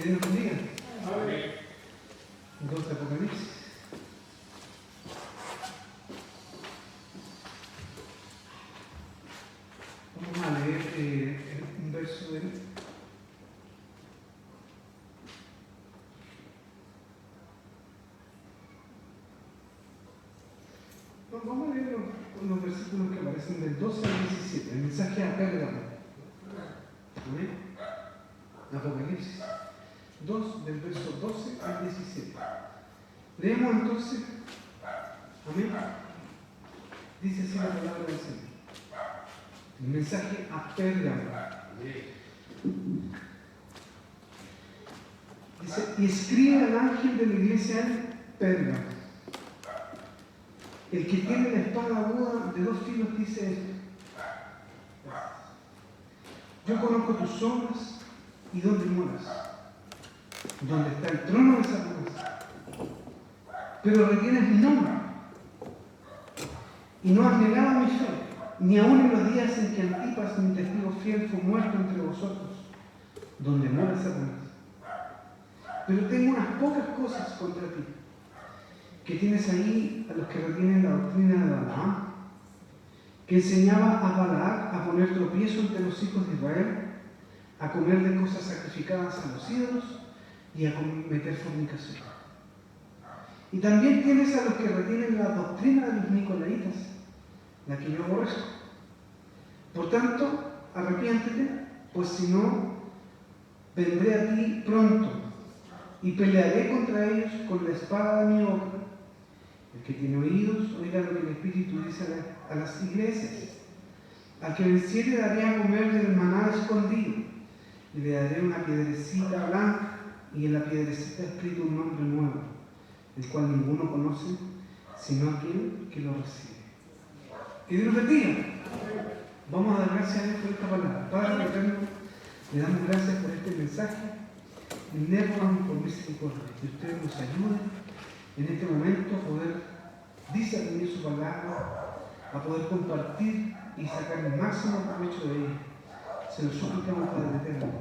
Dios nos bendiga. Entonces, Apocalipsis. Vamos a leer un verso de él. Vamos a leer los versículos que aparecen del 12 al 17, el mensaje a Pérgamo. ¿Amén? Apocalipsis 2, del verso 12 al 17. Leemos entonces. Amén. Dice así la palabra del Señor. El mensaje a Pérgamo. Dice: y escribe al ángel de la iglesia en Pérgamo, el que tiene la espada aguda de 2 filos, dice esto: yo conozco tus obras y dónde moras, donde está el trono de Satanás, pero retienes mi nombre y no has negado mi fe, ni aun en los días en que Antipas, mi testigo fiel, fue muerto entre vosotros, donde mora Satanás. Pero tengo unas pocas cosas contra ti, que tienes ahí a los que retienen la doctrina de Balaam, que enseñaba a Balac a poner tropiezo entre los hijos de Israel, a comer de cosas sacrificadas a los ídolos y a cometer fornicación. Y también tienes a los que retienen la doctrina de los nicolaitas, la que yo aborrezco. Por tanto, arrepiéntete, pues si no, vendré a ti pronto y pelearé contra ellos con la espada de mi boca. El que tiene oídos, oiga lo que el Espíritu dice a las iglesias. Al que venciere daré a comer del maná escondido, y le daré una piedrecita blanca, y en la piedrecita escrito un nombre nuevo, el cual ninguno conoce, sino aquel que lo recibe. Que Dios nos bendiga. Vamos a dar gracias a Dios por esta palabra. Padre eterno, le damos gracias por este mensaje, y le rogamos por misericordia que ustedes nos ayuden en este momento a poder discernir su palabra, a poder compartir y sacar el máximo provecho de ella. Se lo suplicamos, Padre eterno,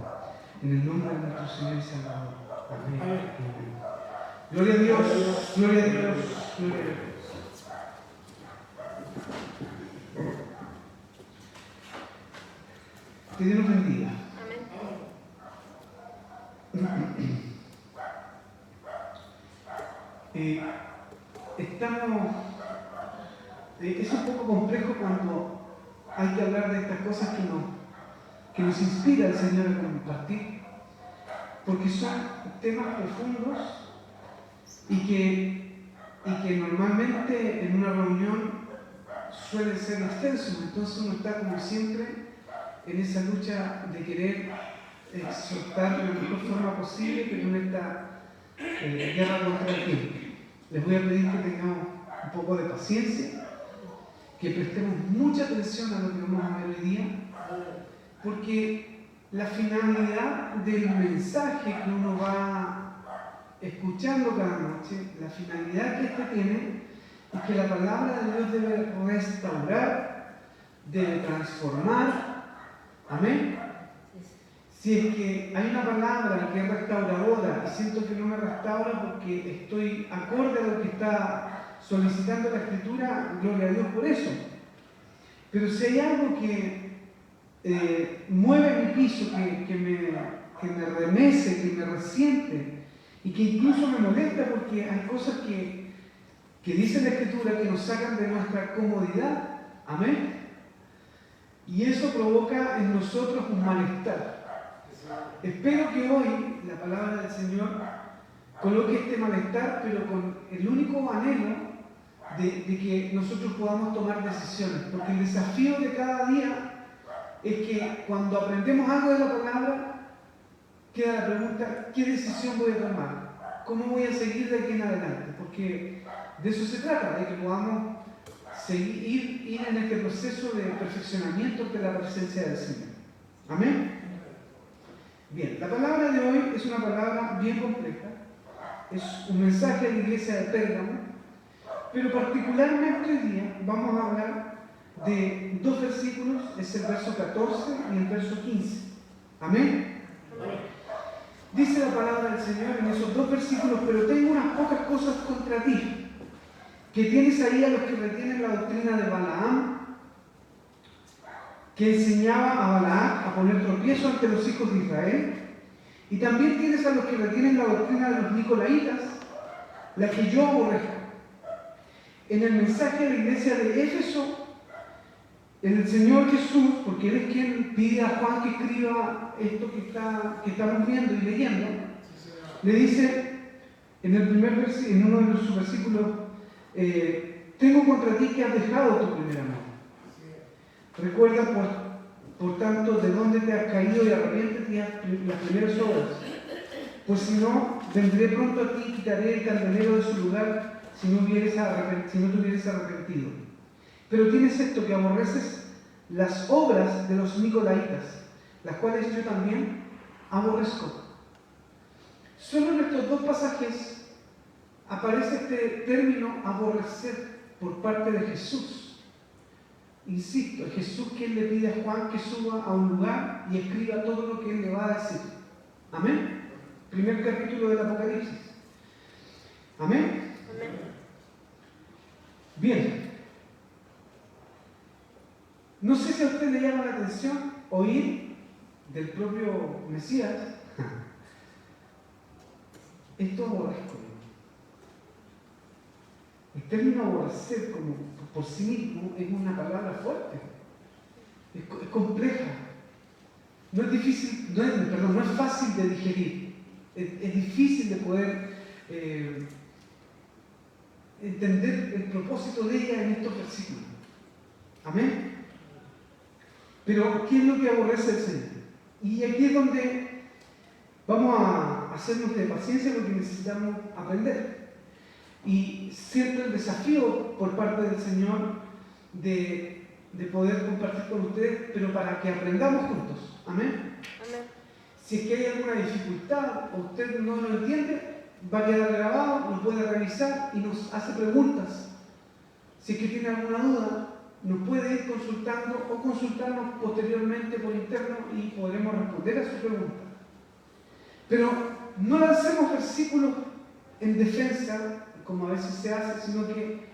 en el nombre de nuestro Señor y Salvador. Amén. Amén. Gloria a Dios, gloria a Dios, gloria a Dios. Que Dios nos bendiga. Es un poco complejo cuando hay que hablar de estas cosas que nos inspira el Señor a compartir, porque son temas profundos y que normalmente en una reunión suelen ser extensos. Entonces uno está como siempre en esa lucha de querer exhortar de la mejor forma posible, pero en esta guerra contra el tiempo. Les voy a pedir que tengamos un poco de paciencia, que prestemos mucha atención a lo que vamos a ver hoy día, porque la finalidad del mensaje que uno va escuchando cada noche, la finalidad que éste tiene, es que la palabra de Dios debe restaurar, debe transformar. Amén. Si es que hay una palabra que es restauradora y siento que no me restaura porque estoy acorde a lo que está solicitando la Escritura, gloria a Dios por eso. Pero si hay algo que mueve mi piso, que me remece, que me resiente y que incluso me molesta porque hay cosas que dice la Escritura que nos sacan de nuestra comodidad, amén, y eso provoca en nosotros un malestar. Espero que hoy la palabra del Señor coloque este malestar, pero con el único anhelo de que nosotros podamos tomar decisiones, porque el desafío de cada día es que cuando aprendemos algo de la palabra, queda la pregunta: ¿qué decisión voy a tomar? ¿Cómo voy a seguir de aquí en adelante? Porque de eso se trata, de que podamos ir en este proceso de perfeccionamiento de la presencia del Señor. Amén. Bien, la palabra de hoy es una palabra bien compleja, es un mensaje a la iglesia de Pérgamo, pero particularmente hoy día vamos a hablar de 2 versículos, es el verso 14 y el verso 15. Amén. Dice la palabra del Señor en esos 2 versículos: pero tengo unas pocas cosas contra ti, que tienes ahí a los que retienen la doctrina de Balaam, que enseñaba a Balac a poner tropiezo ante los hijos de Israel, y también tienes a los que retienen la doctrina de los Nicolaitas, la que yo aborrezco. En el mensaje de la iglesia de Éfeso, el Señor Jesús, porque Él es quien pide a Juan que escriba esto que estamos viendo y leyendo, le dice en uno de sus versículos: tengo contra ti que has dejado tu primer amor. Recuerda por tanto de dónde te has caído y arrepiéntete de las primeras obras. Pues si no, vendré pronto a ti y quitaré el candelero de su lugar si no te hubieres arrepentido. Pero tienes esto, que aborreces las obras de los Nicolaitas, las cuales yo también aborrezco. Solo en estos 2 pasajes aparece este término aborrecer por parte de Jesús. Insisto, es Jesús quien le pide a Juan que suba a un lugar y escriba todo lo que él le va a decir. Amén. Primer capítulo del Apocalipsis. Amén. Amén. Bien. No sé si a usted le llama la atención oír del propio Mesías: esto aborrezco. El término aborrecer como por sí mismo es una palabra fuerte, es compleja, no es fácil de digerir, es difícil de poder entender el propósito de ella en estos versículos. Amén. Pero ¿qué es lo que aborrece el Señor? Y aquí es donde vamos a hacernos de paciencia, porque necesitamos aprender. Y siento el desafío por parte del Señor de poder compartir con ustedes, pero para que aprendamos juntos. Amén. Amén. Si es que hay alguna dificultad o usted no lo entiende, va a quedar grabado, lo puede revisar y nos hace preguntas. Si es que tiene alguna duda, nos puede ir consultando o consultarnos posteriormente por interno y podremos responder a su pregunta. Pero no lancemos versículos en defensa, como a veces se hace, sino que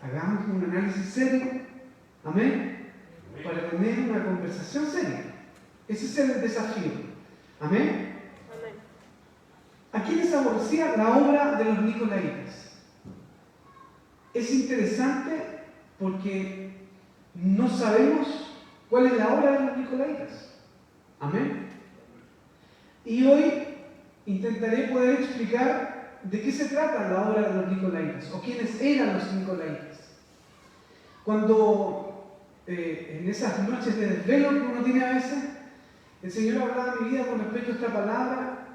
hagamos un análisis serio, amén, para tener una conversación seria. Ese es el desafío, amén. Amén. ¿A quiénes aborrecía la obra de los Nicolaitas? Es interesante porque no sabemos cuál es la obra de los Nicolaitas, amén. Y hoy intentaré poder explicar de qué se trata la obra de los Nicolaitas, o quiénes eran los Nicolaitas. Cuando en esas noches de desvelo que uno tiene a veces, el Señor hablaba a mi vida con respecto a esta palabra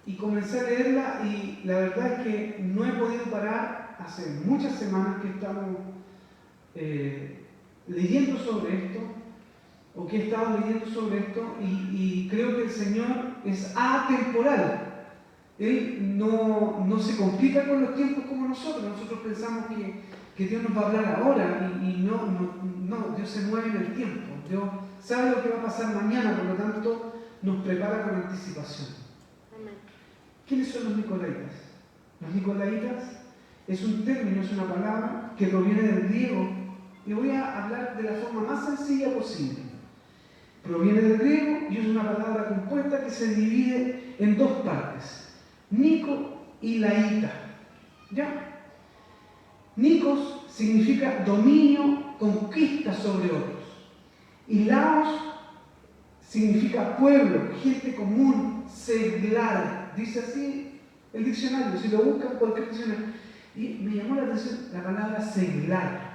y comencé a leerla, y la verdad es que no he podido parar. Hace muchas semanas que estamos leyendo sobre esto, o que he estado leyendo sobre esto, y creo que el Señor es atemporal. Él no se complica con los tiempos como nosotros. Nosotros pensamos que Dios nos va a hablar ahora, y no, Dios se mueve en el tiempo. Dios sabe lo que va a pasar mañana, por lo tanto nos prepara con anticipación. Amén. ¿Quiénes son los Nicolaitas? Los Nicolaitas es un término, es una palabra que proviene del griego, y voy a hablar de la forma más sencilla posible. Proviene del griego y es una palabra compuesta que se divide en 2 partes: Nico y laíta. ¿Ya? Nikos significa dominio, conquista sobre otros. Y laos significa pueblo, gente común, seglar. Dice así el diccionario, si lo buscan cualquier diccionario. Y me llamó la atención la palabra seglar.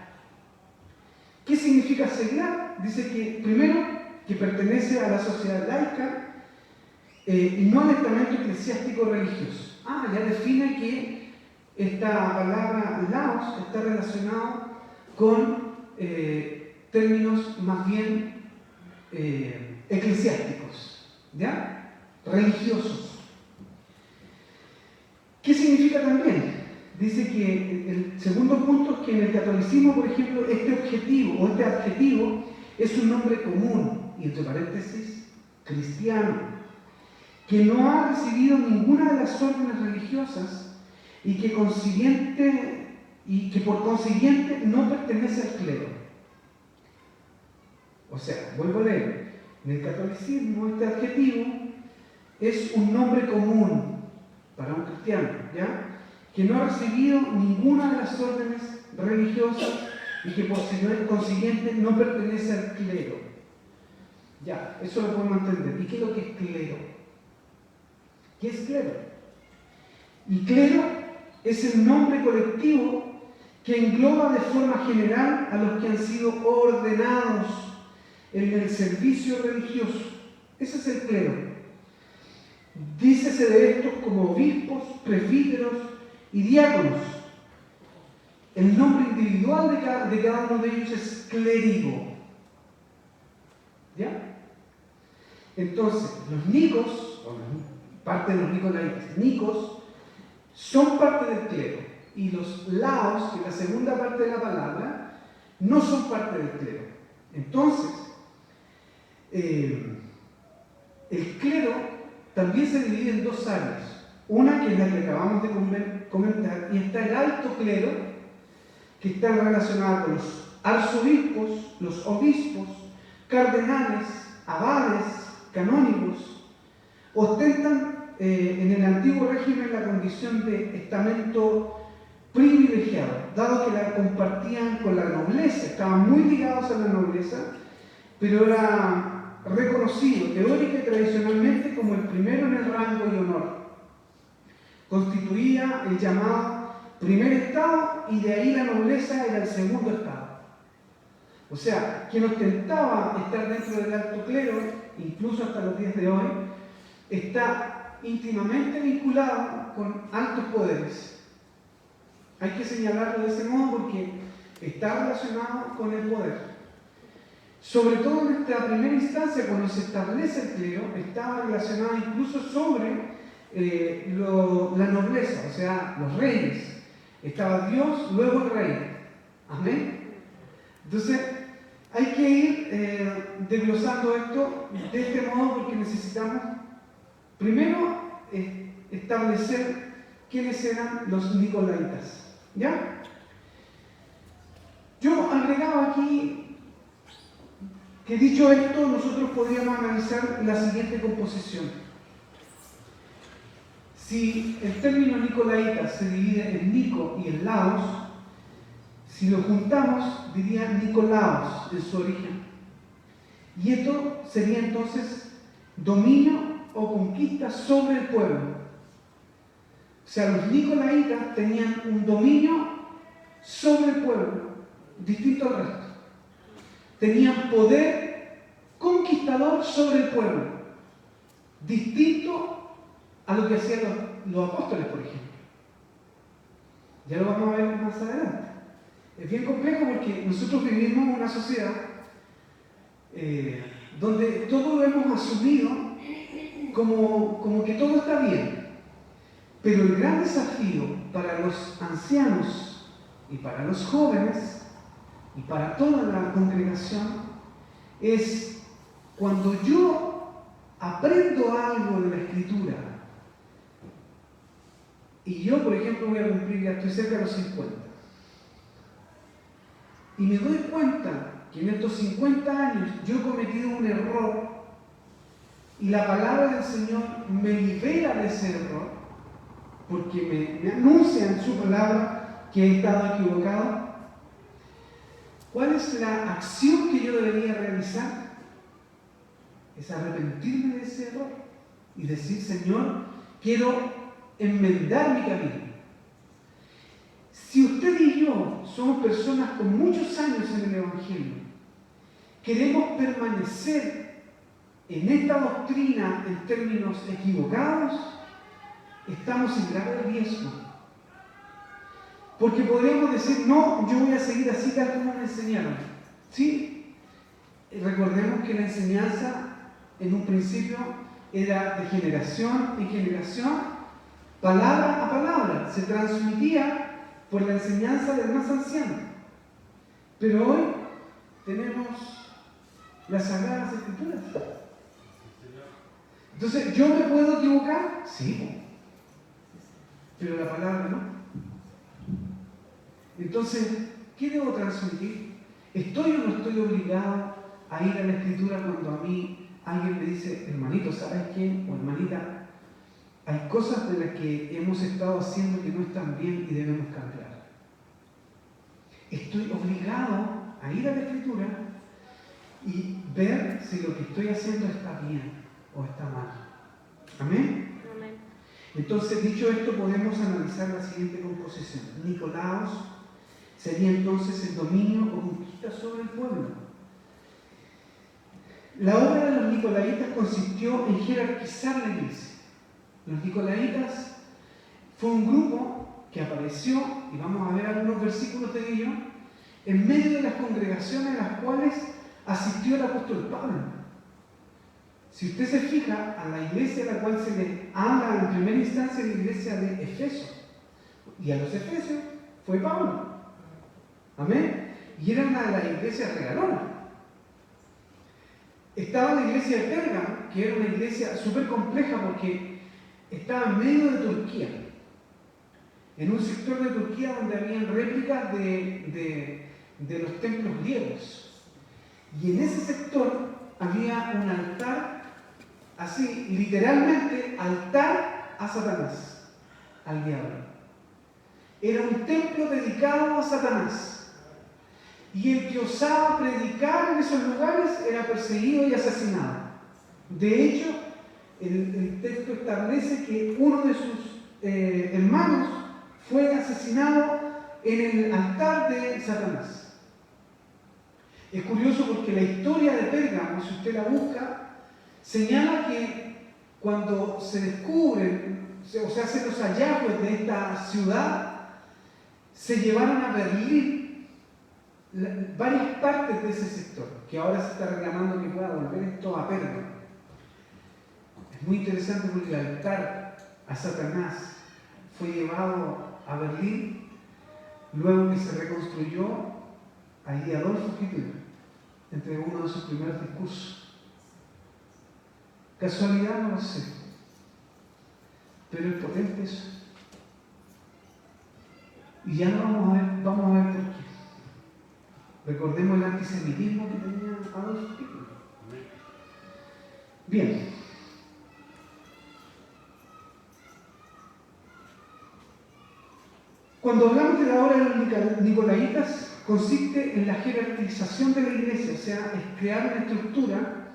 ¿Qué significa seglar? Dice que, primero, que pertenece a la sociedad laica, y no al estamento eclesiástico religioso. Ya define que esta palabra laos está relacionado con términos más bien eclesiásticos, ¿ya? Religiosos. ¿Qué significa también? Dice que el segundo punto es que en el catolicismo, por ejemplo, este adjetivo es un nombre común, y entre paréntesis, cristiano. que no ha recibido ninguna de las órdenes religiosas y que por consiguiente no pertenece al clero. O sea, vuelvo a leer, en el catolicismo este adjetivo es un nombre común para un cristiano, ¿ya? Que no ha recibido ninguna de las órdenes religiosas y que por consiguiente no pertenece al clero. Ya, eso lo podemos entender. ¿Y qué es lo que es clero? ¿Qué es clero? Y clero es el nombre colectivo que engloba de forma general a los que han sido ordenados en el servicio religioso. Ese es el clero. Dícese de estos como obispos, presbíteros y diáconos. El nombre individual de cada uno de ellos es clérigo. ¿Ya? Entonces, los nicos, o parte de los nicolaitas, nicos, son parte del clero. Y los laos, que es la segunda parte de la palabra, no son parte del clero. Entonces, el clero también se divide en dos áreas. Una que es la que acabamos de comentar, y está el alto clero, que está relacionado con los arzobispos, los obispos, cardenales, abades, canónigos. Ostentan en el antiguo régimen la condición de estamento privilegiado, dado que la compartían con la nobleza, estaban muy ligados a la nobleza, pero era reconocido teórica y tradicionalmente como el primero en el rango y honor. Constituía el llamado primer estado y de ahí la nobleza era el segundo estado. O sea, quien ostentaba estar dentro del alto clero, incluso hasta los días de hoy, está íntimamente vinculado con altos poderes. Hay que señalarlo de ese modo porque está relacionado con el poder. Sobre todo en esta primera instancia, cuando se establece el clero, estaba relacionado incluso sobre la nobleza, o sea, los reyes. Estaba Dios, luego el rey. Amén. Entonces, hay que ir desglosando esto de este modo porque necesitamos primero establecer quiénes eran los nicolaitas. ¿Ya? Yo agregaba aquí que dicho esto, nosotros podríamos analizar la siguiente composición. Si el término nicolaita se divide en Nico y en Laos, si lo juntamos, diría Nicolaos en su origen. Y esto sería entonces dominio o conquista sobre el pueblo. O sea, los nicolaitas tenían un dominio sobre el pueblo, distinto al resto. Tenían poder conquistador sobre el pueblo, distinto a lo que hacían los apóstoles, por ejemplo. Ya lo vamos a ver más adelante. Es bien complejo porque nosotros vivimos en una sociedad donde todo lo hemos asumido como que todo está bien. Pero el gran desafío para los ancianos y para los jóvenes y para toda la congregación es cuando yo aprendo algo de la Escritura y yo, por ejemplo, voy a cumplir, ya estoy cerca de los 50 y me doy cuenta que en estos 50 años yo he cometido un error y la palabra del Señor me libera de ese error porque me anuncia en su palabra que he estado equivocado. ¿Cuál es la acción que yo debería realizar? Es arrepentirme de ese error y decir, Señor, quiero enmendar mi camino. Si usted y yo somos personas con muchos años en el Evangelio, queremos permanecer en esta doctrina en términos equivocados, estamos en grave riesgo. Porque podríamos decir, no, yo voy a seguir así tal como me enseñaron. Sí, recordemos que la enseñanza en un principio era de generación en generación, palabra a palabra, se transmitía por la enseñanza del más anciano. Pero hoy tenemos las Sagradas Escrituras. Entonces, ¿yo me puedo equivocar? Sí, pero la palabra no. Entonces, ¿qué debo transmitir? ¿Estoy o no estoy obligado a ir a la Escritura cuando a mí alguien me dice, hermanito, ¿sabes qué? O hermanita, hay cosas de las que hemos estado haciendo que no están bien y debemos cambiar? ¿Estoy obligado a ir a la Escritura y ver si lo que estoy haciendo está bien o está mal? ¿Amén? Amén. Entonces, dicho esto, podemos analizar la siguiente composición. Nicolaos sería entonces el dominio o conquista sobre el pueblo. La obra de los nicolaitas consistió en jerarquizar la iglesia. Los nicolaitas fue un grupo que apareció, y vamos a ver algunos versículos de ello, en medio de las congregaciones a las cuales asistió el apóstol Pablo. Si usted se fija, a la iglesia a la cual se le habla en primera instancia es la iglesia de Efeso. Y a los efesios fue Pablo. Amén. Y era una de las iglesias regalonas. Estaba la iglesia de Pérgamo, que era una iglesia súper compleja porque estaba en medio de Turquía. En un sector de Turquía donde habían réplicas de los templos griegos. Y en ese sector había un altar, así, literalmente, altar a Satanás, al diablo. Era un templo dedicado a Satanás. Y el que osaba predicar en esos lugares era perseguido y asesinado. De hecho, el texto establece que uno de sus hermanos fue asesinado en el altar de Satanás. Es curioso porque la historia de Pérgamo, si usted la busca, señala que cuando se descubren, o se hacen los hallazgos de esta ciudad, se llevaron a Berlín varias partes de ese sector, que ahora se está reclamando que pueda volver esto a Pérgamo. Es muy interesante porque el altar a Satanás fue llevado a Berlín, luego que se reconstruyó, ahí Adolfo Hitler entregó uno de sus primeros discursos. ¿Casualidad? No lo sé, pero es potente eso. Y ya no vamos a ver por qué. Recordemos el antisemitismo que tenía Adolf Hitler. Bien. Cuando hablamos de la obra de los nicolaitas, consiste en la jerarquización de la iglesia, o sea, es crear una estructura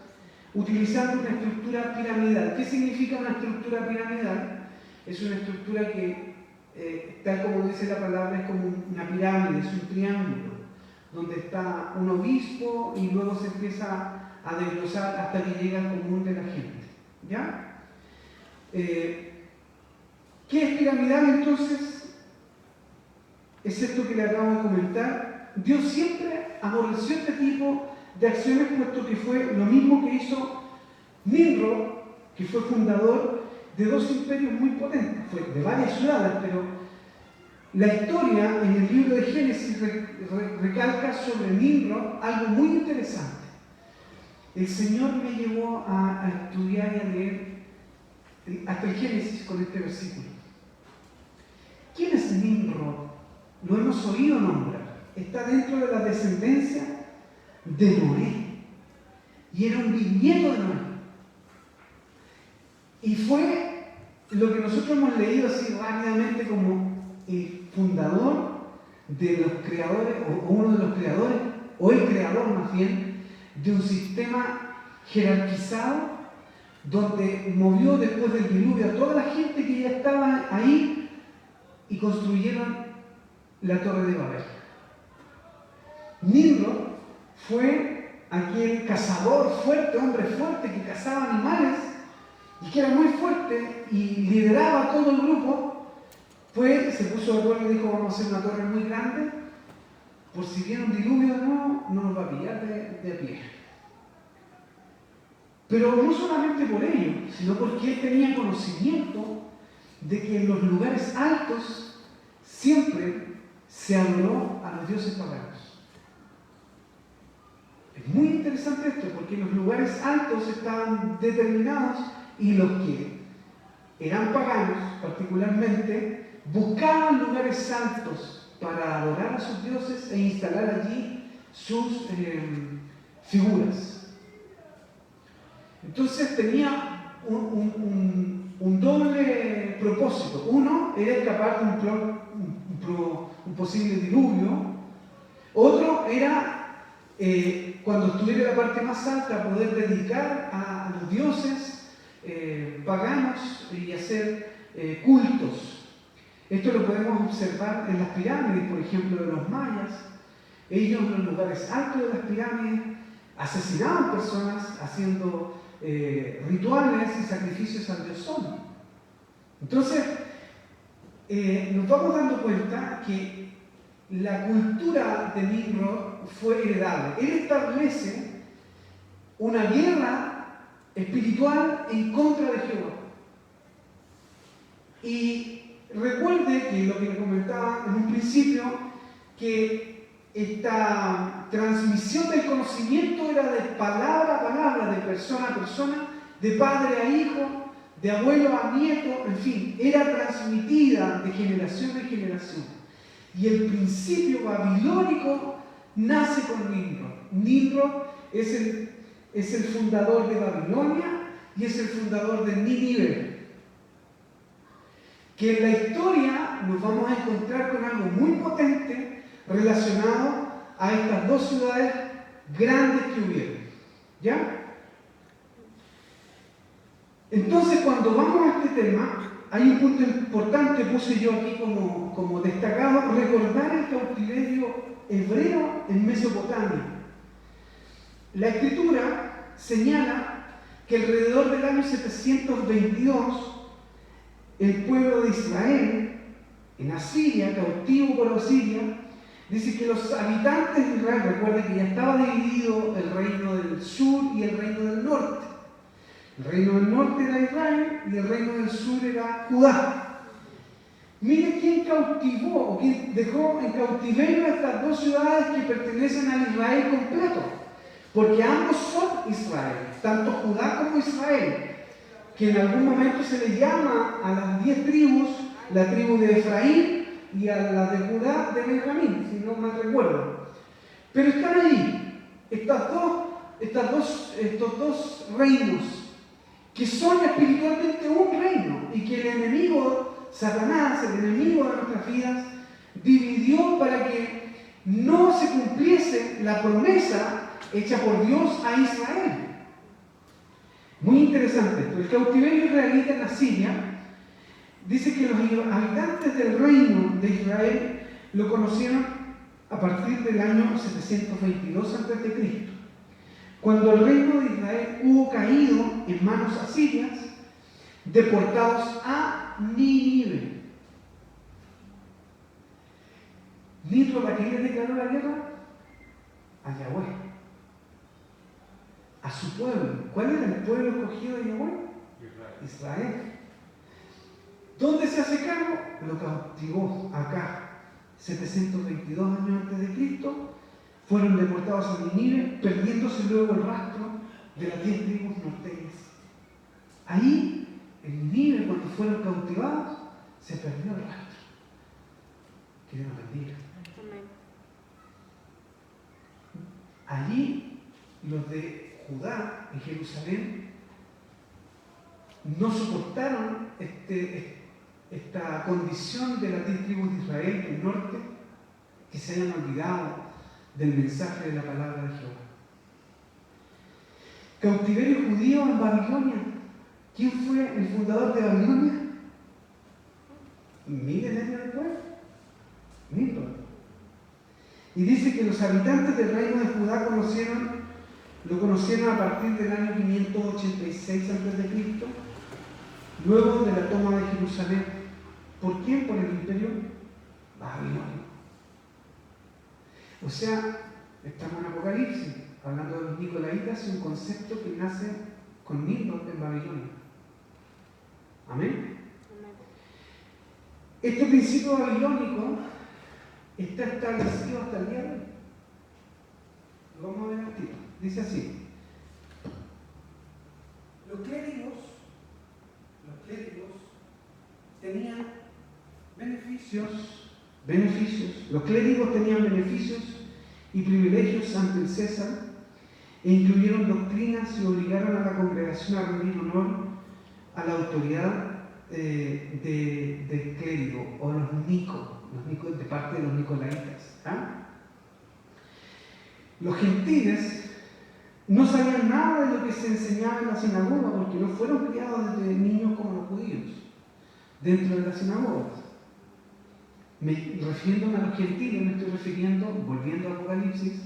utilizando una estructura piramidal. ¿Qué significa una estructura piramidal? Es una estructura que, tal como dice la palabra, es como una pirámide, es un triángulo, donde está un obispo y luego se empieza a desglosar hasta que llega al común de la gente. ¿Ya? ¿Qué es piramidal entonces? Es esto que le acabo de comentar. Dios siempre aborreció este tipo de acciones, puesto que fue lo mismo que hizo Nimrod, que fue fundador de dos imperios muy potentes, fue de varias ciudades, pero la historia en el libro de Génesis recalca sobre Nimrod algo muy interesante. El Señor me llevó a estudiar y a leer hasta el Génesis con este versículo. ¿Quién es Nimrod? Lo hemos oído nombrar. Está dentro de la descendencia de Noé. Y era un bisnieto de Noé. Y fue lo que nosotros hemos leído así rápidamente como el fundador de los creadores, o uno de los creadores, o el creador más bien, de un sistema jerarquizado donde movió después del diluvio a toda la gente que ya estaba ahí y construyeron la Torre de Babel. Nimrod fue aquel cazador fuerte, hombre fuerte, que cazaba animales y que era muy fuerte y lideraba todo el grupo. Pues se puso de acuerdo y dijo: vamos a hacer una torre muy grande, por si viene un diluvio de nuevo, no nos va a pillar de pie. Pero no solamente por ello, sino porque él tenía conocimiento de que en los lugares altos siempre se adoró a los dioses paganos. Es muy interesante esto, porque los lugares altos estaban determinados y los que eran paganos, particularmente, buscaban lugares santos para adorar a sus dioses e instalar allí sus figuras. Entonces tenía un doble propósito. Uno era escapar de un posible diluvio. Otro era, cuando estuviera en la parte más alta, poder dedicar a los dioses paganos y hacer cultos. Esto lo podemos observar en las pirámides, por ejemplo, de los mayas. Ellos en los lugares altos de las pirámides asesinaban personas haciendo rituales y sacrificios al dios Sol. Entonces, nos vamos dando cuenta que la cultura de Nimrod fue heredable. Él establece una guerra espiritual en contra de Jehová. Y recuerde que lo que le comentaba en un principio, que esta transmisión del conocimiento era de palabra a palabra, de persona a persona, de padre a hijo, de abuelo a nieto, en fin, era transmitida de generación en generación. Y el principio babilónico nace con Nimrod. Nimrod es el fundador de Babilonia y es el fundador de Nínive. Que en la historia nos vamos a encontrar con algo muy potente relacionado a estas dos ciudades grandes que hubieron. ¿Ya? Entonces, cuando vamos a este tema, hay un punto importante, puse yo aquí como destacado, recordar el cautiverio hebreo en Mesopotamia. La Escritura señala que alrededor del año 722, el pueblo de Israel, en Asiria, cautivo por Asiria, dice que los habitantes de Israel, recuerden que ya estaba dividido el reino del sur y el reino del norte. El reino del norte era Israel y el reino del sur era Judá. Mire quién cautivó o quién dejó en cautiverio a estas dos ciudades que pertenecen al Israel completo. Porque ambos son Israel, tanto Judá como Israel, que en algún momento se le llama a las 10 tribus, la tribu de Efraín y a la de Judá de Benjamín, si no mal recuerdo. Pero están allí, estos dos reinos, que son espiritualmente un reino, y que el enemigo, Satanás, el enemigo de nuestras vidas, dividió para que no se cumpliese la promesa hecha por Dios a Israel. Muy interesante esto. El cautiverio israelita en Asiria dice que los habitantes del reino de Israel lo conocieron a partir del año 722 a.C., cuando el reino de Israel hubo caído en manos asirias, deportados a Nínive. Nimrod, ¿a quién le declaró la guerra? A Yahweh, a su pueblo. ¿Cuál era el pueblo escogido de Yahweh? Israel. ¿Dónde se hace cargo? Lo cautivó acá, 722 años antes de Cristo. Fueron deportados a Nínive, perdiéndose luego el rastro de las 10 tribus norteñas. Ahí, en Nínive, cuando fueron cautivados, se perdió el rastro. Que Dios nos bendiga. Allí, los de Judá, en Jerusalén, no soportaron esta condición de las 10 tribus de Israel del norte, que se hayan olvidado del mensaje de la palabra de Jehová. Cautiverio judío en Babilonia. ¿Quién fue el fundador de Babilonia? Miles de años después, Nimrod. Y dice que los habitantes del reino de Judá lo conocieron a partir del año 586 a.C., luego de la toma de Jerusalén. ¿Por quién? Por el imperio babilónico. O sea, estamos en Apocalipsis, hablando de los nicolaitas, un concepto que nace con Nimrod en Babilonia. ¿Amén? Este principio babilónico está establecido hasta el día de hoy. Lo vamos a ver aquí. Dice así: los clérigos beneficios. Los clérigos tenían beneficios y privilegios ante el César e incluyeron doctrinas y obligaron a la congregación a rendir honor a la autoridad del clérigo o los nicos de parte de los nicolaitas. Los gentiles no sabían nada de lo que se enseñaba en la sinagoga porque no fueron criados desde niños como los judíos dentro de las sinagogas. Refiriéndome a los gentiles, me estoy refiriendo, volviendo a Apocalipsis,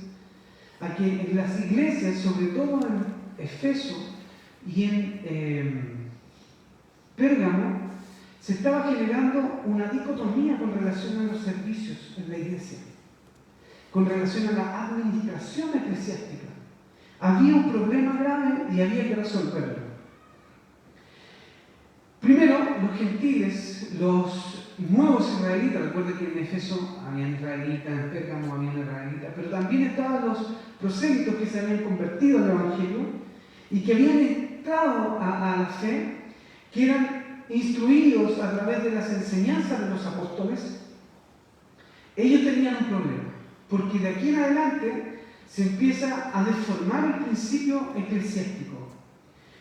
a que en las iglesias, sobre todo en Efeso y en Pérgamo, se estaba generando una dicotomía con relación a los servicios en la iglesia, con relación a la administración eclesiástica. Había un problema grave y había que resolverlo. Primero, los gentiles, los nuevos israelitas, recuerden que en Efeso habían israelitas, en Pérgamo habían israelitas, pero también estaban los prosélitos que se habían convertido al Evangelio y que habían entrado a la fe, que eran instruidos a través de las enseñanzas de los apóstoles. Ellos tenían un problema, porque de aquí en adelante se empieza a deformar el principio eclesiástico.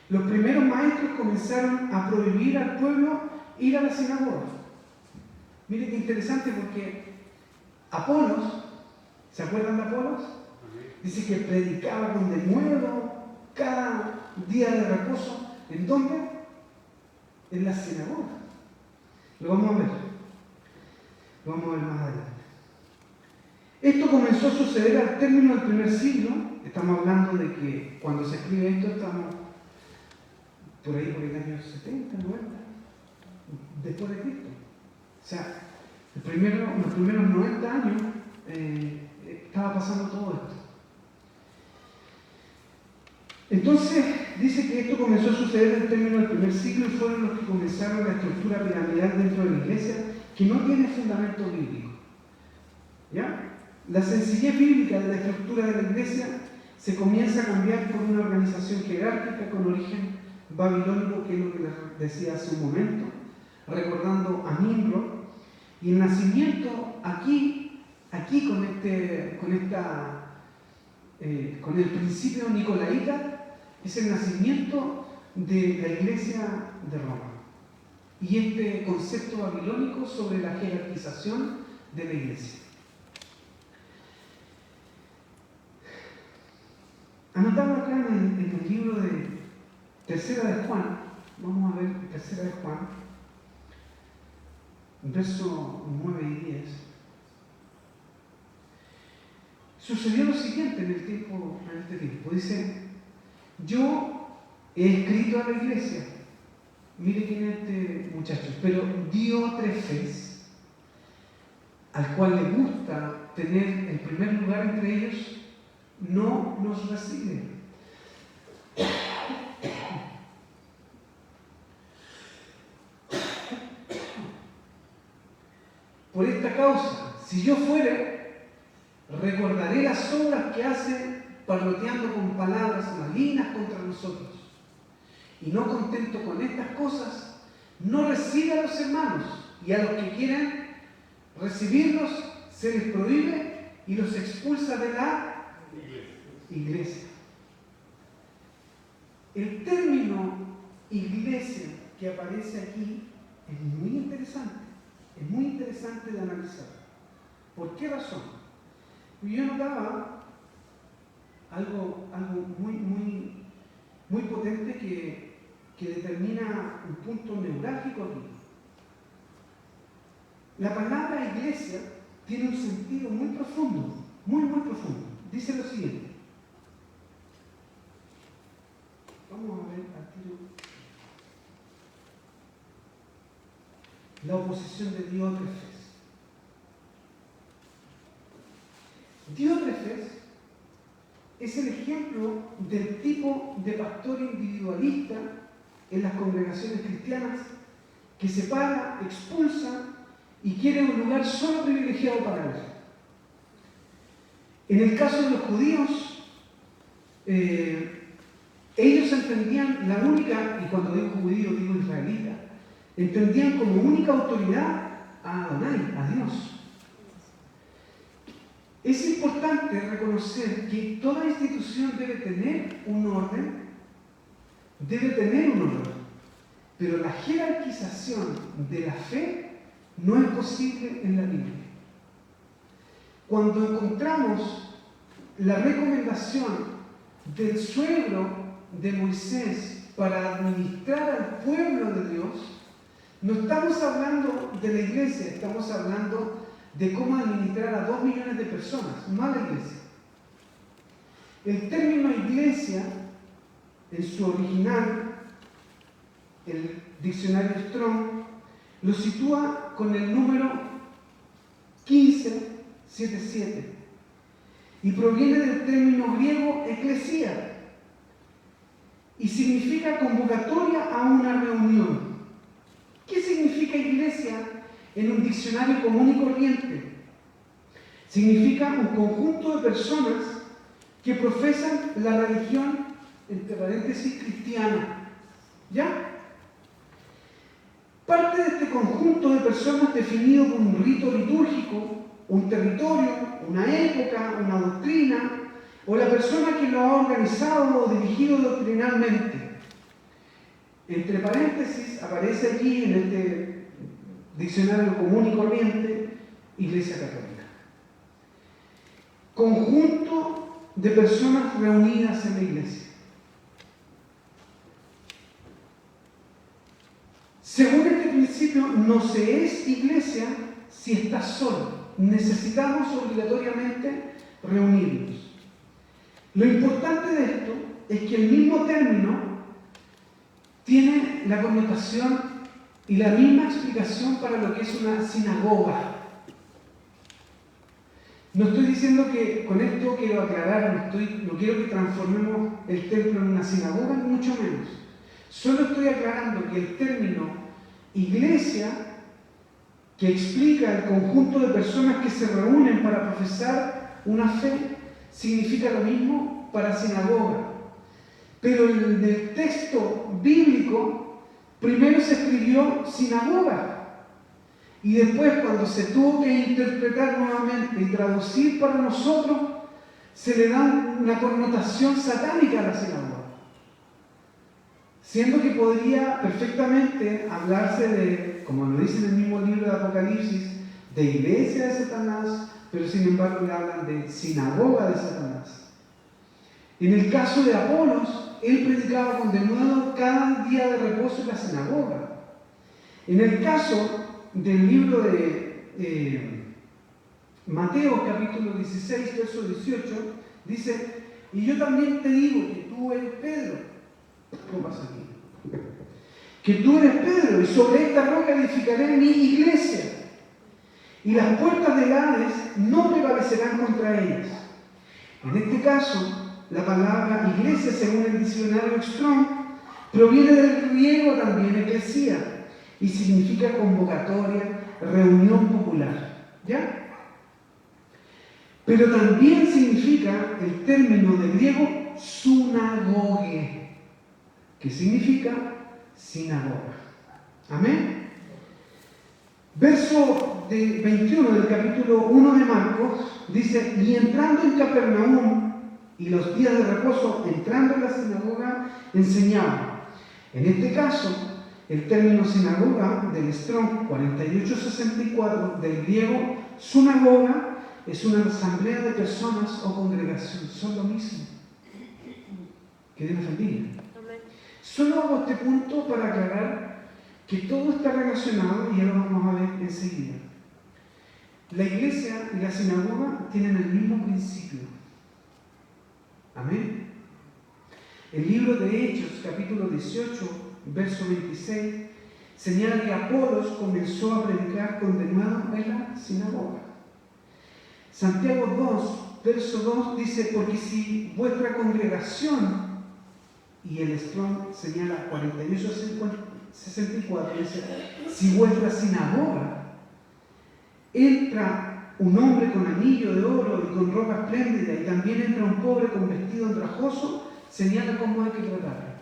Los primeros maestros comenzaron a prohibir al pueblo ir a la sinagoga. Miren qué interesante, porque Apolos, ¿se acuerdan de Apolos? Dice que predicaba con denuedo cada día de reposo. ¿En dónde? En la sinagoga. Lo vamos a ver. Lo vamos a ver más adelante. Esto comenzó a suceder al término del primer siglo. Estamos hablando de que cuando se escribe esto estamos por ahí por el año 70, 90, después de Cristo. O sea, los primeros 90 años estaba pasando todo esto. Entonces, dice que esto comenzó a suceder al término del primer siglo y fueron los que comenzaron la estructura piramidal dentro de la iglesia, que no tiene fundamento bíblico. ¿Ya? La sencillez bíblica de la estructura de la iglesia se comienza a cambiar por una organización jerárquica con origen babilónico, que es lo que les decía hace un momento, recordando a Nimrod, y el nacimiento aquí con el principio nicolaíta, es el nacimiento de la iglesia de Roma. Y este concepto babilónico sobre la jerarquización de la iglesia. Anotado acá en el libro de Tercera de Juan, vamos a ver Tercera de Juan, versos 9 y 10. Sucedió lo siguiente en este tiempo. Dice: yo he escrito a la iglesia, mire quién es este muchacho, pero Diótrefes, al cual le gusta tener el primer lugar entre ellos, no nos recibe. Por esta causa, si yo fuere, recordaré las obras que hace parloteando con palabras malignas contra nosotros. Y no contento con estas cosas, no recibe a los hermanos, y a los que quieran recibirlos se les prohíbe y los expulsa de la iglesia. El término iglesia que aparece aquí es muy interesante. Es muy interesante de analizar. ¿Por qué razón? Yo notaba algo muy potente que determina un punto neurálgico aquí. La palabra iglesia tiene un sentido muy profundo, muy profundo. Dice lo siguiente. Vamos a ver al tiro la oposición de Diótrefes. Diótrefes es el ejemplo del tipo de pastor individualista en las congregaciones cristianas que separa, expulsa y quiere un lugar solo privilegiado para él. En el caso de los judíos, ellos entendían la única, y cuando digo judío digo israelita, entendían como única autoridad a Adonai, a Dios. Es importante reconocer que toda institución debe tener un orden, pero la jerarquización de la fe no es posible en la Biblia. Cuando encontramos la recomendación del suegro de Moisés para administrar al pueblo de Dios, no estamos hablando de la iglesia, estamos hablando de cómo administrar a 2 millones de personas, no a la iglesia. El término iglesia, en su original, el diccionario Strong, lo sitúa con el número 1577 y proviene del término griego eclesia y significa convocatoria a una reunión. ¿Qué significa iglesia en un diccionario común y corriente? Significa un conjunto de personas que profesan la religión, entre paréntesis, cristiana. ¿Ya? Parte de este conjunto de personas definido por un rito litúrgico, un territorio, una época, una doctrina, o la persona que lo ha organizado o dirigido doctrinalmente. Entre paréntesis aparece aquí en este diccionario común y corriente, Iglesia Católica. Conjunto de personas reunidas en la iglesia. Según este principio, no se es iglesia si estás solo. Necesitamos obligatoriamente reunirnos. Lo importante de esto es que el mismo término tiene la connotación y la misma explicación para lo que es una sinagoga. No estoy diciendo que con esto quiero aclarar, no quiero que transformemos el templo en una sinagoga, ni mucho menos. Solo estoy aclarando que el término iglesia, que explica el conjunto de personas que se reúnen para profesar una fe, significa lo mismo para sinagoga. Pero en el texto bíblico, primero se escribió sinagoga. Y después, cuando se tuvo que interpretar nuevamente y traducir para nosotros, se le da una connotación satánica a la sinagoga. Siendo que podría perfectamente hablarse de, como lo dice en el mismo libro de Apocalipsis, de iglesia de Satanás, pero sin embargo le hablan de sinagoga de Satanás. En el caso de Apolos, él predicaba con denuedo cada día de reposo en la sinagoga. En el caso del libro de Mateo, capítulo 16, verso 18, dice: y yo también te digo que tú eres Pedro. ¿Cómo pasa aquí? Que tú eres Pedro, y sobre esta roca edificaré mi iglesia, y las puertas del Hades no prevalecerán contra ellas. En este caso, la palabra iglesia, según el diccionario Strong, proviene del griego también, eclesia, y significa convocatoria, reunión popular. ¿Ya? Pero también significa el término de griego sunagoge, que significa sinagoga. Amén. Verso 21 del capítulo 1 de Marcos dice: y entrando en Capernaum y los días de reposo, entrando en la sinagoga, enseñaba. En este caso, el término sinagoga del Strong 4864 del griego sunagoga es una asamblea de personas o congregación, son lo mismo. Que Dios nos bendiga. Solo hago este punto para aclarar que todo está relacionado y ya lo vamos a ver enseguida. La iglesia y la sinagoga tienen el mismo principio. Amén. El libro de Hechos, capítulo 18, verso 26, señala que Apolos comenzó a predicar con denuedo en la sinagoga. Santiago 2, verso 2 dice: porque si vuestra congregación, y el Strong señala 48-64, dice: si vuestra sinagoga entra un hombre con anillo de oro y con ropa espléndida, y también entra un pobre con vestido andrajoso, señala cómo hay que tratarlo.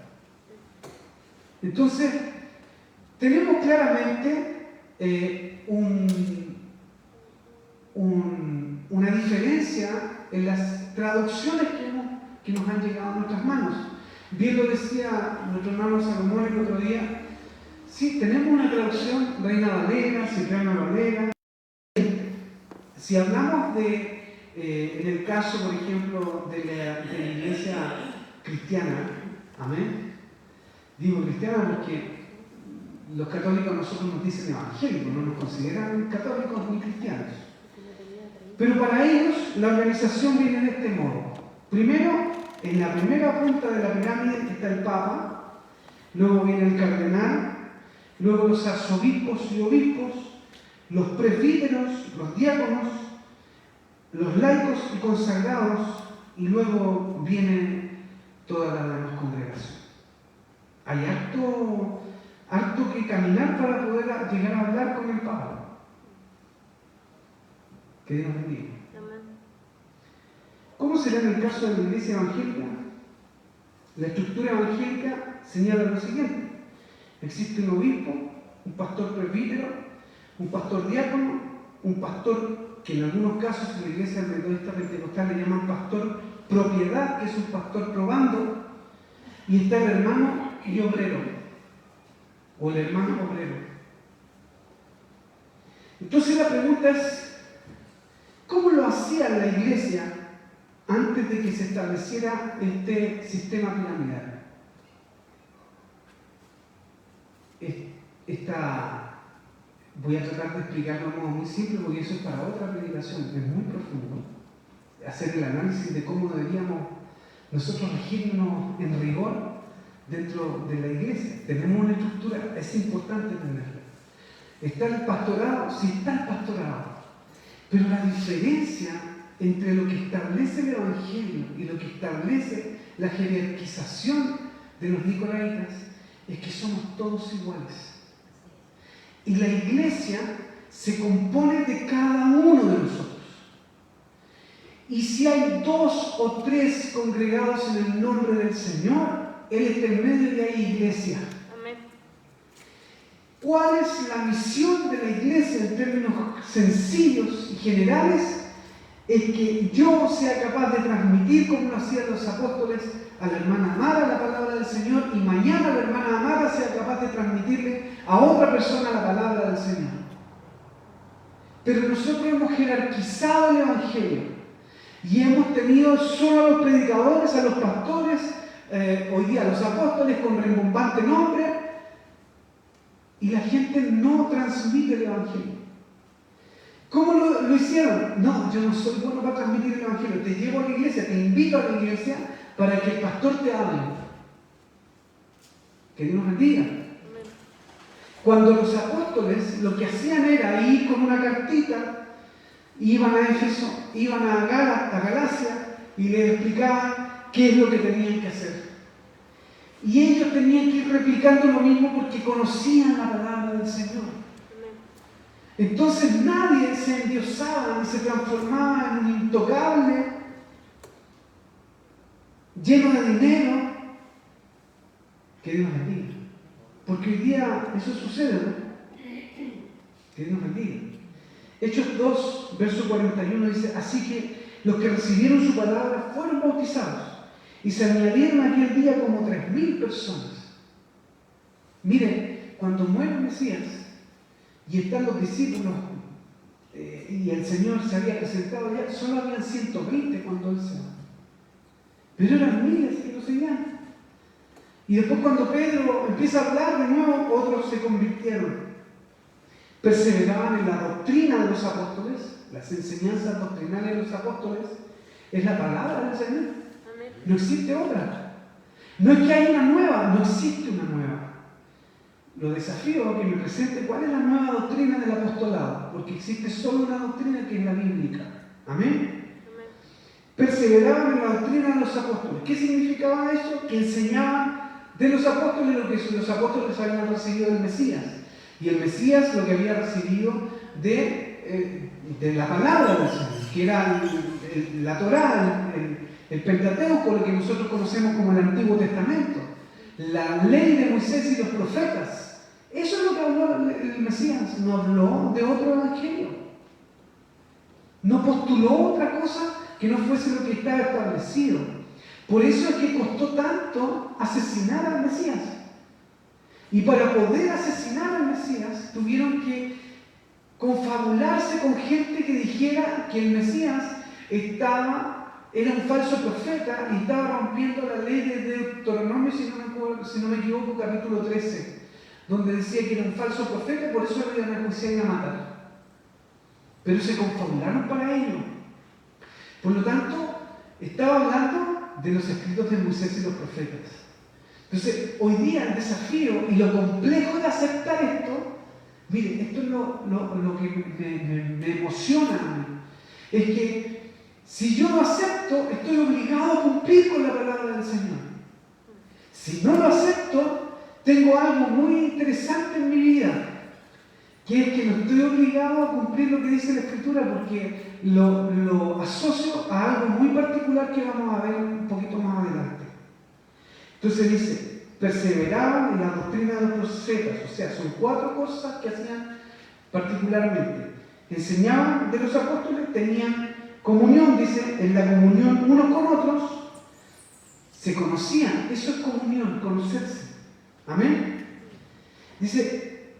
Entonces, tenemos claramente una diferencia en las traducciones que nos han llegado a nuestras manos. Bien lo decía nuestro hermano Salomón el otro día. Sí, tenemos una traducción, Reina Valera, Cipriano Valera. Si hablamos en el caso, por ejemplo, de la iglesia cristiana, amén, digo cristiana porque los católicos a nosotros nos dicen evangélicos, no nos consideran católicos ni cristianos. Pero para ellos la organización viene de este modo. Primero, en la primera punta de la pirámide está el Papa, luego viene el cardenal, luego los arzobispos y obispos, los presbíteros, los diáconos, los laicos y consagrados, y luego viene toda la demás congregación. Hay harto que caminar para poder llegar a hablar con el Papa. Que Dios bendiga. ¿Cómo será en el caso de la iglesia evangélica? La estructura evangélica señala lo siguiente: existe un obispo, un pastor presbítero, un pastor diácono, un pastor que en algunos casos en la iglesia metodista pentecostal le llaman pastor propiedad, que es un pastor probando, y está el hermano y obrero, o el hermano obrero. Entonces la pregunta es, ¿cómo lo hacía la iglesia antes de que se estableciera este sistema piramidal? Voy a tratar de explicarlo de modo muy simple porque eso es para otra predicación, es muy profundo. Hacer el análisis de cómo deberíamos nosotros regirnos en rigor dentro de la iglesia. Tenemos una estructura, es importante tenerla. ¿Está el pastorado? Sí, está el pastorado. Pero la diferencia entre lo que establece el Evangelio y lo que establece la jerarquización de los nicolaitas es que somos todos iguales. Y la iglesia se compone de cada uno de nosotros. Y si hay 2 o 3 congregados en el nombre del Señor, Él está en medio y hay iglesia. Amén. ¿Cuál es la misión de la iglesia en términos sencillos y generales? Es que yo sea capaz de transmitir, como lo hacían los apóstoles, a la hermana Amara la palabra del Señor, y mañana la hermana Amara sea capaz de transmitirle a otra persona la palabra del Señor. Pero nosotros hemos jerarquizado el Evangelio y hemos tenido solo a los predicadores, a los pastores, hoy día a los apóstoles con rembombante nombre, y la gente no transmite el Evangelio. ¿Cómo lo hicieron? No, yo no soy bueno para transmitir el Evangelio. Te llevo a la iglesia, te invito a la iglesia para que el pastor te hable. Que Dios nos bendiga. Cuando los apóstoles lo que hacían era ir con una cartita, iban a Éfeso, iban a Galacia y les explicaban qué es lo que tenían que hacer. Y ellos tenían que ir replicando lo mismo porque conocían la palabra del Señor. Entonces nadie se endiosaba ni se transformaba en un intocable, lleno de dinero. Que Dios bendiga. Porque hoy día eso sucede, ¿no? Que Dios bendiga. Hechos 2, verso 41 dice: así que los que recibieron su palabra fueron bautizados y se añadieron aquel día como 3.000 personas. Mire, cuando muere el Mesías y están los discípulos y el Señor se había presentado ya, solo habían 120 cuando Él se va. Pero eran miles que lo seguían. Y después cuando Pedro empieza a hablar de nuevo, otros se convirtieron. Perseveraban en la doctrina de los apóstoles, las enseñanzas doctrinales de los apóstoles, es la palabra del Señor. Amén. No existe otra. No es que hay una nueva, no existe una nueva. Lo desafío a que me presente cuál es la nueva doctrina del apostolado, porque existe solo una doctrina que es la bíblica. Amén. Perseveraban en la doctrina de los apóstoles. ¿Qué significaba eso? Que enseñaban de los apóstoles lo que los apóstoles habían recibido del Mesías. Y el Mesías lo que había recibido de la palabra del Señor, que era la Torá, el Pentateuco, lo que nosotros conocemos como el Antiguo Testamento. La ley de Moisés y los profetas. Eso es lo que habló el Mesías, no habló de otro evangelio. No postuló otra cosa que no fuese lo que estaba establecido. Por eso es que costó tanto asesinar al Mesías. Y para poder asesinar al Mesías tuvieron que confabularse con gente que dijera que el Mesías era un falso profeta y estaba rompiendo la ley de Deuteronomio, si no me equivoco, capítulo 13, donde decía que era un falso profeta, por eso lo iban a enjuiciar y a matar. Pero se confabularon para ello. Por lo tanto, estaba hablando de los escritos de Moisés y los profetas. Entonces, hoy día el desafío y lo complejo de aceptar esto, mire, esto es lo que me emociona a mí, es que si yo lo acepto, estoy obligado a cumplir con la palabra del Señor. Si no lo acepto, tengo algo muy interesante en mi vida, que es que no estoy obligado a cumplir lo que dice la Escritura, porque lo asocio a algo muy particular que vamos a ver un poquito más adelante. Entonces dice, perseveraban en la doctrina de los profetas, o sea, son 4 cosas que hacían particularmente. Enseñaban de los apóstoles, tenían comunión, dice, en la comunión unos con otros, se conocían, eso es comunión, conocerse. Amén. Dice,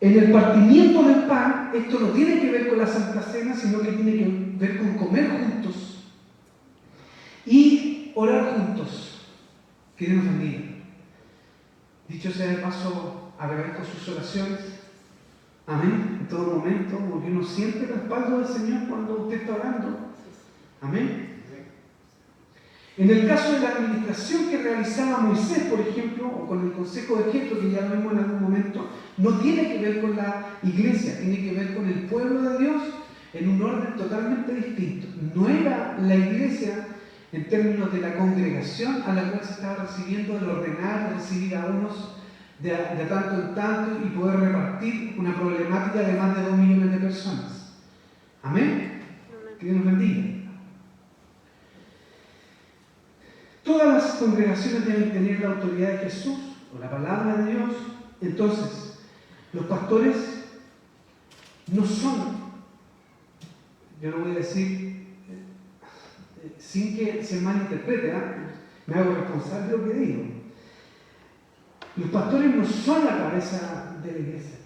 en el partimiento del pan, esto no tiene que ver con la Santa Cena, sino que tiene que ver con comer juntos y orar juntos. Que Dios nos bendiga. Dicho sea de paso, agradezco sus oraciones. Amén. En todo momento, porque uno siente el respaldo del Señor cuando usted está orando. Amén. En el caso de la administración que realizaba Moisés, por ejemplo, o con el consejo de Jetro, que ya lo vimos en algún momento, no tiene que ver con la iglesia, tiene que ver con el pueblo de Dios en un orden totalmente distinto. No era la iglesia en términos de la congregación a la cual se estaba recibiendo, el ordenar, recibir a unos de tanto en tanto y poder repartir una problemática de más de 2 millones de personas. Amén. Que Dios nos bendiga. Todas las congregaciones deben tener la autoridad de Jesús o la palabra de Dios. Entonces, los pastores no son, yo lo voy a decir sin que se malinterprete, me hago responsable de lo que digo. Los pastores no son la cabeza de la iglesia.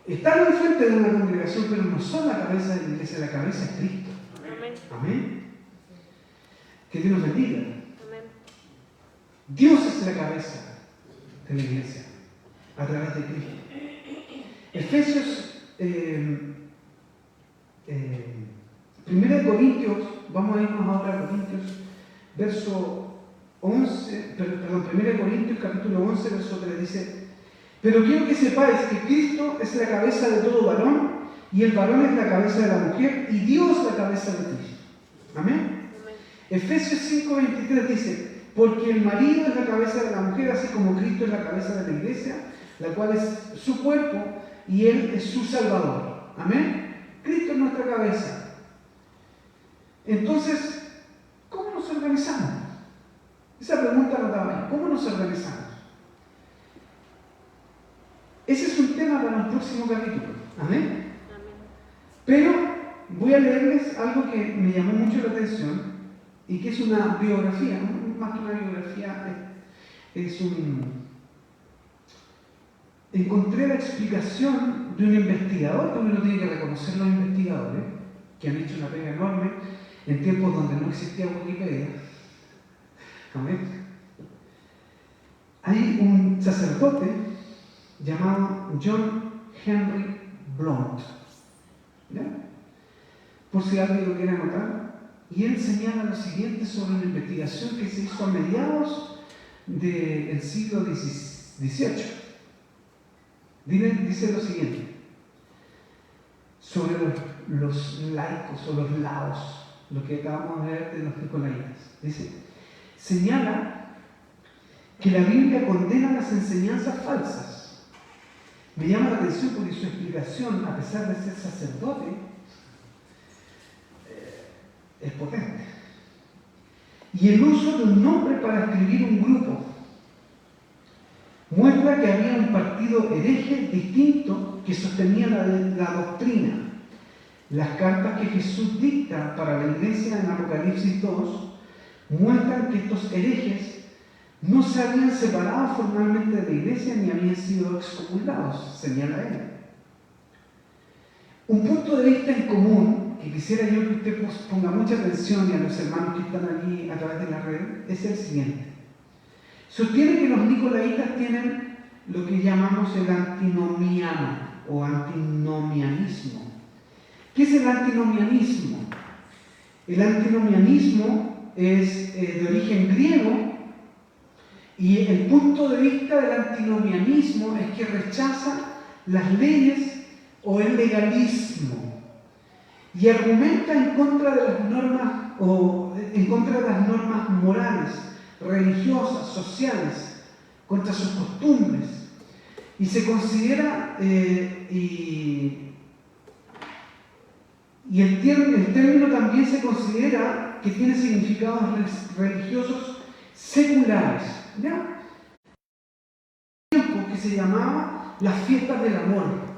Están al frente de una congregación, pero no son la cabeza de la iglesia, la cabeza es Cristo. Amén. Amén. Que Dios nos bendiga. Amén. Dios es la cabeza de la iglesia a través de Cristo. Efesios, 1 Corintios, vamos a irnos ahora a Corintios, verso 11, perdón, 1 Corintios capítulo 11, verso 3 dice: pero quiero que sepáis que Cristo es la cabeza de todo varón, y el varón es la cabeza de la mujer, y Dios la cabeza de Cristo. Amén. Efesios 5:23 dice: porque el marido es la cabeza de la mujer, así como Cristo es la cabeza de la iglesia, la cual es su cuerpo y Él es su Salvador. Amén. Cristo es nuestra cabeza. Entonces, ¿cómo nos organizamos? Esa pregunta nos daba ahí. ¿Cómo nos organizamos? Ese es un tema para un próximo capítulo. Amén. Amén. Pero voy a leerles algo que me llamó mucho la atención y que es una biografía, más que una biografía, encontré la explicación de un investigador, porque uno tiene que reconocer los investigadores, que han hecho una pega enorme en tiempos donde no existía Wikipedia. Amén. Hay un sacerdote llamado John Henry Blount, ¿ya? Por si alguien lo quiere anotar. Y él señala lo siguiente sobre una investigación que se hizo a mediados del siglo XVIII. Dice lo siguiente sobre los laicos o los laos, lo que acabamos de ver de los nicolaitas. Dice, señala que la Biblia condena las enseñanzas falsas. Me llama la atención porque su explicación, a pesar de ser sacerdote, es potente. Y el uso de un nombre para escribir un grupo. muestra que había un partido hereje distinto que sostenía la doctrina. Las cartas que Jesús dicta para la iglesia en Apocalipsis 2 muestran que estos herejes no se habían separado formalmente de la iglesia ni habían sido excomulgados, señala él. Un punto de vista en común que quisiera yo que usted ponga mucha atención y a los hermanos que están aquí a través de la red es el siguiente. Sostiene que los nicolaitas tienen lo que llamamos el antinomiano o antinomianismo. ¿Qué es el antinomianismo? El antinomianismo es de origen griego y el punto de vista del antinomianismo es que rechaza las leyes o el legalismo y argumenta en contra de las normas o en contra de las normas morales, religiosas, sociales, contra sus costumbres. Y se considera, y el término también se considera que tiene significados religiosos seculares. ¿Ya? Tiempo que se llamaba las fiestas del amor.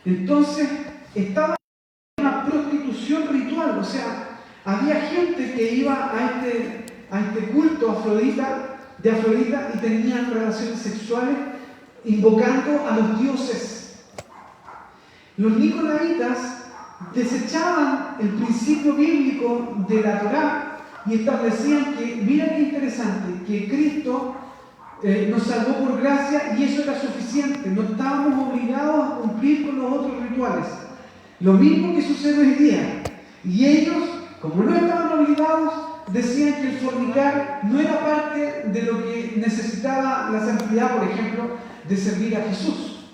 Entonces, estaba una prostitución ritual, o sea, había gente que iba a este culto de Afrodita y tenían relaciones sexuales invocando a los dioses. Los nicolaitas desechaban el principio bíblico de la Torá y establecían que, mira qué interesante, que Cristo nos salvó por gracia y eso era suficiente, no estábamos obligados a cumplir con los otros rituales. Lo mismo que sucede hoy día. Y ellos, como no estaban obligados, decían que el fornicar no era parte de lo que necesitaba la santidad, por ejemplo, de servir a Jesús.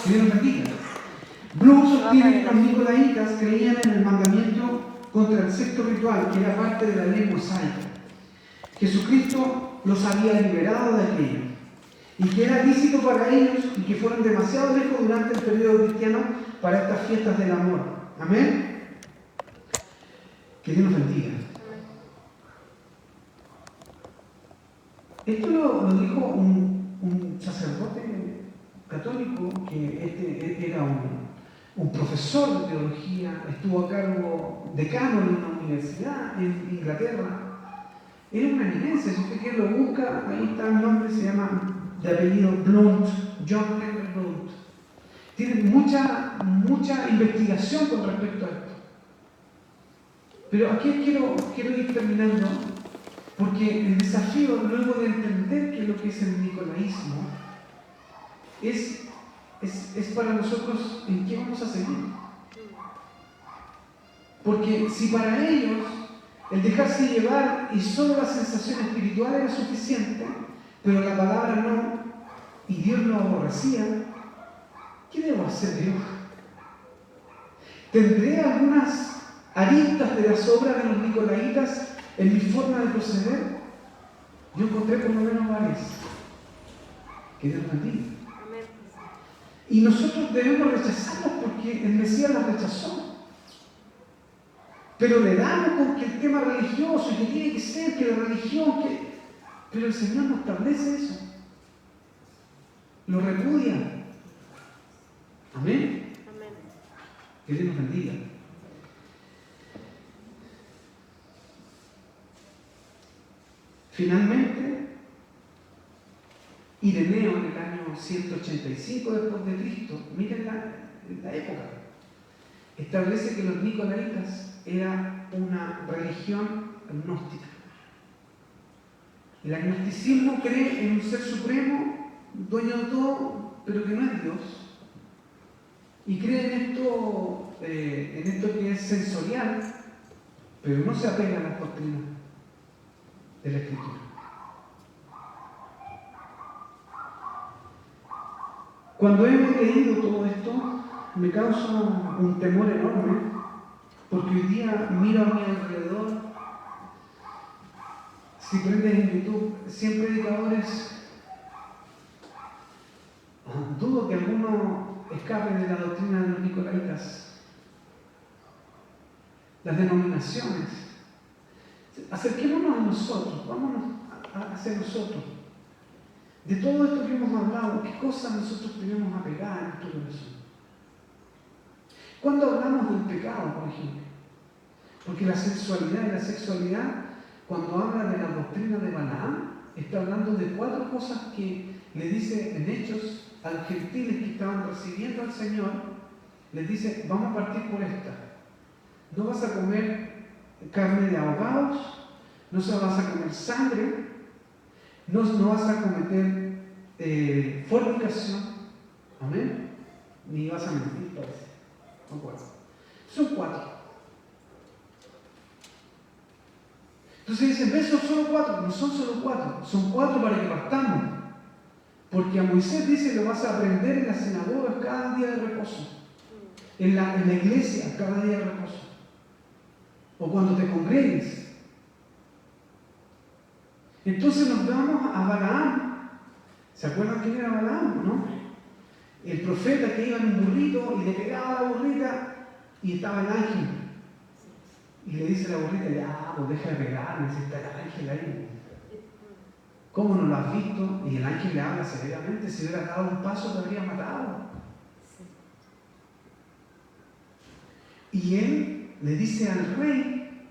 Que Dios nos bendiga. Bloom sostiene que los nicolaitas creían en el mandamiento contra el sexto ritual, que era parte de la ley mosaica. Jesucristo los había liberado de aquello y que era lícito para ellos y que fueron demasiado lejos durante el periodo cristiano para estas fiestas del amor. Amén. Que Dios nos bendiga. Esto lo dijo un sacerdote católico que era un profesor de teología, estuvo a cargo decano en una universidad en Inglaterra. Era una eminencia, si usted quiere lo busca, ahí está el nombre, se llama de apellido Blount, John Henry Blount. Tiene mucha investigación con respecto a esto. Pero aquí quiero ir terminando, porque el desafío luego de entender qué es lo que es el nicolaísmo es para nosotros en qué vamos a seguir. Porque si para ellos el dejarse llevar y solo la sensación espiritual era suficiente, pero la palabra no, y Dios lo aborrecía, ¿qué debo hacer yo? ¿Tendré algunas aristas de las obras de los nicolaitas en mi forma de proceder? Yo encontré por lo menos varias. Que Dios bendiga. Y nosotros debemos rechazarlas porque el Mesías las rechazó. Pero le damos con que el tema religioso, que tiene que ser, que la religión, pero el Señor no establece eso. Lo repudia. Amén. Amén. Que Dios nos bendiga. Finalmente, Ireneo en el año 185 después de Cristo, miren la época, establece que los nicolaitas era una religión agnóstica. El agnosticismo cree en un ser supremo, dueño de todo, pero que no es Dios. Y cree en esto que es sensorial, pero no se apega a las doctrinas de la Escritura. Cuando hemos leído todo esto, me causa un temor enorme, porque hoy día miro a mi alrededor, si prendes en YouTube 100 predicadores, dudo que alguno escape de la doctrina de los nicolaitas. Las denominaciones. Acerquémonos a nosotros, vámonos hacia nosotros. de todo esto que hemos hablado, ¿qué cosas nosotros tenemos apegadas en nuestro corazón? Cuando hablamos del pecado, por ejemplo, porque la sexualidad, cuando habla de la doctrina de Balaam, está hablando de 4 cosas que le dice en Hechos a los gentiles que estaban recibiendo al Señor. Les dice, vamos a partir por esta. No vas a comer carne de ahogados, no vas a comer sangre, no vas a cometer fornicación, amén, ni vas a mentir, parece. Son 4. Entonces dicen, ¿ves? Son solo 4. No son solo 4, son 4 para que partamos. Porque a Moisés dice, lo vas a aprender en las sinagogas cada día de reposo. En la iglesia cada día de reposo. O cuando te congregues. Entonces nos vamos a Balaam. ¿Se acuerdan quién era Balaam, no? El profeta que iba en un burrito y le pegaba a la burrita y estaba el ángel. Y le dice a la burrita, ya, pues deja de pegarme, si está el ángel ahí. ¿Cómo no lo has visto? Y el ángel le habla severamente, si hubiera dado un paso te habría matado. Y él le dice al rey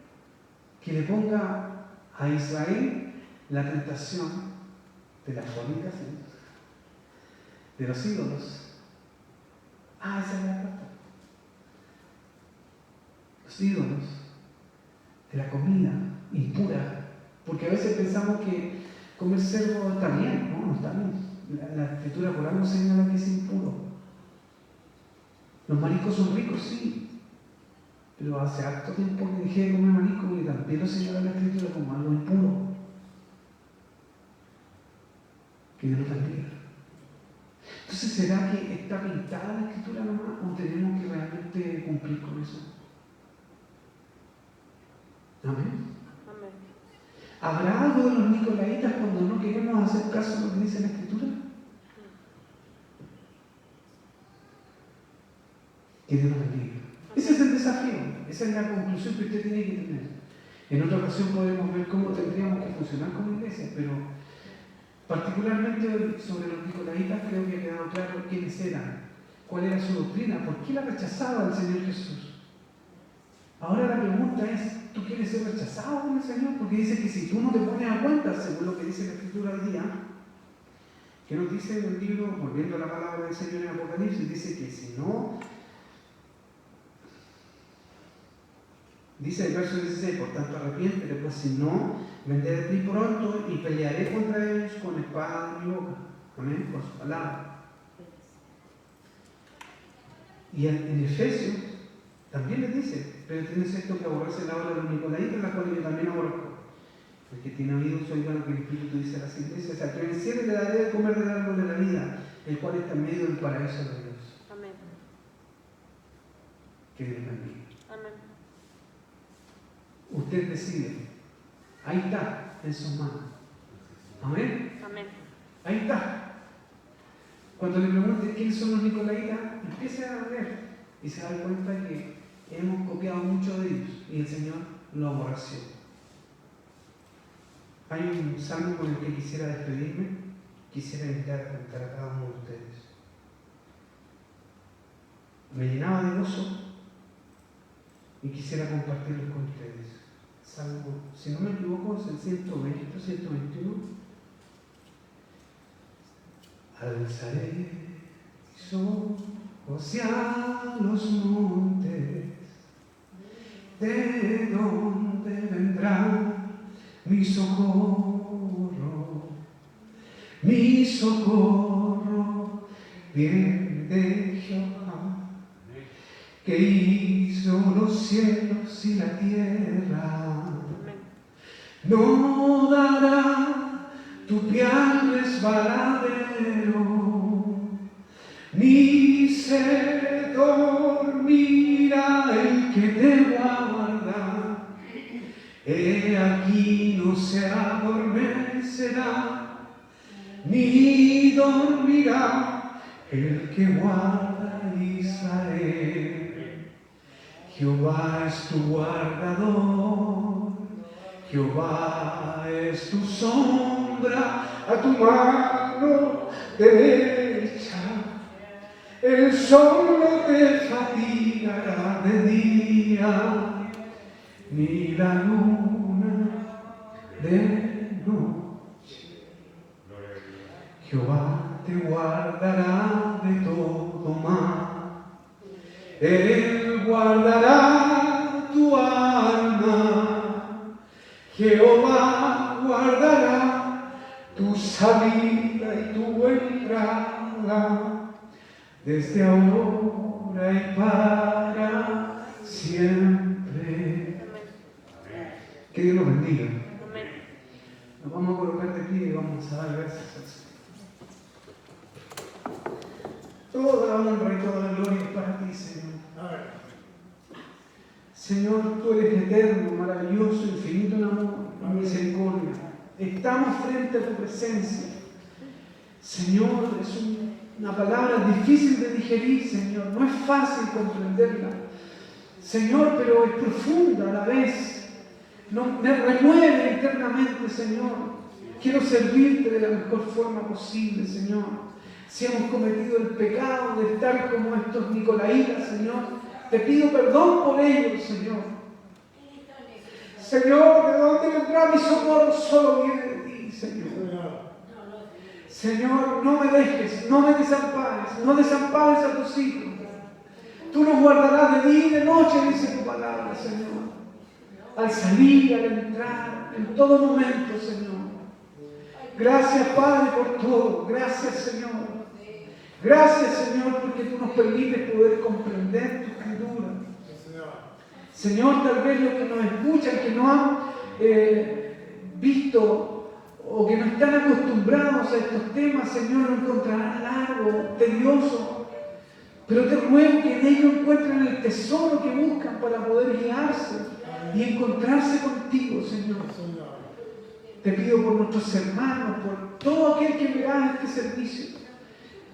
que le ponga a Israel la tentación de la fornicación, de los ídolos. Esa es la parte. Los ídolos, de la comida impura. Porque a veces pensamos que comer cerdo está bien, no está bien. La escritura por algo señala que es impuro. Los mariscos son ricos, sí. Pero hace harto tiempo que dejé de comer marisco y también lo señala la escritura como algo impuro. Que Dios nos bendiga. Entonces, ¿será que está pintada la escritura nomás o tenemos que realmente cumplir con eso? Amén. Amén. ¿Habrá algo de los nicolaitas cuando no queremos hacer caso a lo que dice la escritura? Que Dios nos bendiga. Ese es el desafío, esa es la conclusión que usted tiene que tener. En otra ocasión podemos ver cómo tendríamos que funcionar como iglesia, pero particularmente sobre los nicolaitas creo que ha quedado claro quiénes eran, cuál era su doctrina, por qué la rechazaba el Señor Jesús. Ahora la pregunta es, ¿tú quieres ser rechazado por el Señor? Porque dice que si tú no te pones a cuenta, según lo que dice la Escritura hoy día, que nos dice en el libro, volviendo a la palabra del Señor en Apocalipsis, dice que si no, dice el verso 16, por tanto arrepiéntete, pues si no, vendré de ti pronto y pelearé contra ellos con espada de mi boca. Amén, con su palabra. Y en Efesios también les dice, pero tienes esto que aborrece la obra de los nicolaitas, la cual yo también aborrezco. El que tiene oídos oiga lo que el Espíritu dice a las iglesias. O sea, que venciere le daré de comer del árbol de la vida, el cual está en medio del paraíso de Dios. Amén. Que Dios bendiga. Amén. Usted decide. Ahí está, en sus manos. Amén. Amén. Ahí está. Cuando le pregunte quiénes son los nicolaitas, empiece a ver y se da cuenta que hemos copiado mucho de ellos y el Señor lo aborreció. Hay un salmo con el que quisiera despedirme, quisiera invitar a cantar a cada uno de ustedes. Me llenaba de gozo y quisiera compartirlos con ustedes. Salmo, si no me equivoco, es el 120, 121. Alzaré mis ojos hacia los montes, ¿de dónde vendrá mi socorro? Mi socorro viene de Jehová, que hizo los cielos y la tierra. No dará tu pie al resbaladero, ni se dormirá el que te guarda. He aquí no se adormecerá, ni dormirá el que guarda a Israel. Jehová es tu guardador, Jehová es tu sombra a tu mano mano derecha. El sol no te fatigará de día, ni la luna de noche. Jehová te guardará de todo mal. Él guardará tu alma. Jehová guardará tu salida y tu entrada, desde ahora y para siempre. Que Dios nos bendiga. Nos vamos a colocar de pie y vamos a dar gracias al Señor. Toda la honra y toda la gloria es para ti, Señor. Señor, tú eres eterno, maravilloso, infinito en amor y misericordia. Estamos frente a tu presencia. Señor, es una palabra difícil de digerir, Señor. No es fácil comprenderla, Señor, pero es profunda a la vez. Me remueve internamente, Señor. Quiero servirte de la mejor forma posible, Señor. Si hemos cometido el pecado de estar como estos nicolaitas, Señor, te pido perdón por ellos, Señor. Señor, ¿de dónde vendrá mi socorro? Solo viene de ti, Señor. Señor, no me dejes, no me desampares, no desampares a tus hijos. Tú nos guardarás de día y de noche, dice tu palabra, Señor. Al salir, al entrar, en todo momento, Señor. Gracias, Padre, por todo. Gracias, Señor. Gracias, Señor, porque tú nos permites poder comprender tu escritura. Señor, tal vez los que nos escuchan, que no han visto o que no están acostumbrados a estos temas, Señor, lo encontrarán largo, tedioso. Pero te ruego que en ellos encuentren el tesoro que buscan para poder guiarse y encontrarse contigo, Señor. Te pido por nuestros hermanos, por todo aquel que vea este servicio,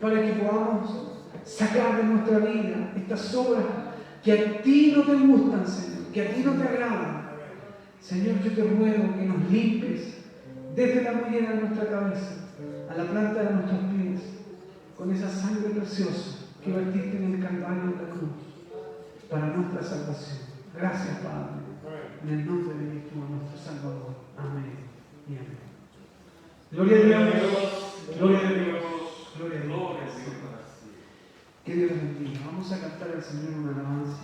para que podamos sacar de nuestra vida estas obras que a ti no te gustan, Señor, que a ti no te agradan. Señor, yo te ruego que nos limpies desde la mollera de nuestra cabeza a la planta de nuestros pies con esa sangre preciosa que vertiste en el Calvario de la cruz para nuestra salvación. Gracias, Padre, en el nombre de Cristo, nuestro Salvador. Amén y amén. Gloria a Dios, gloria a Dios, gloria a Dios. Que Dios les bendiga. Vamos a cantar al Señor una alabanza.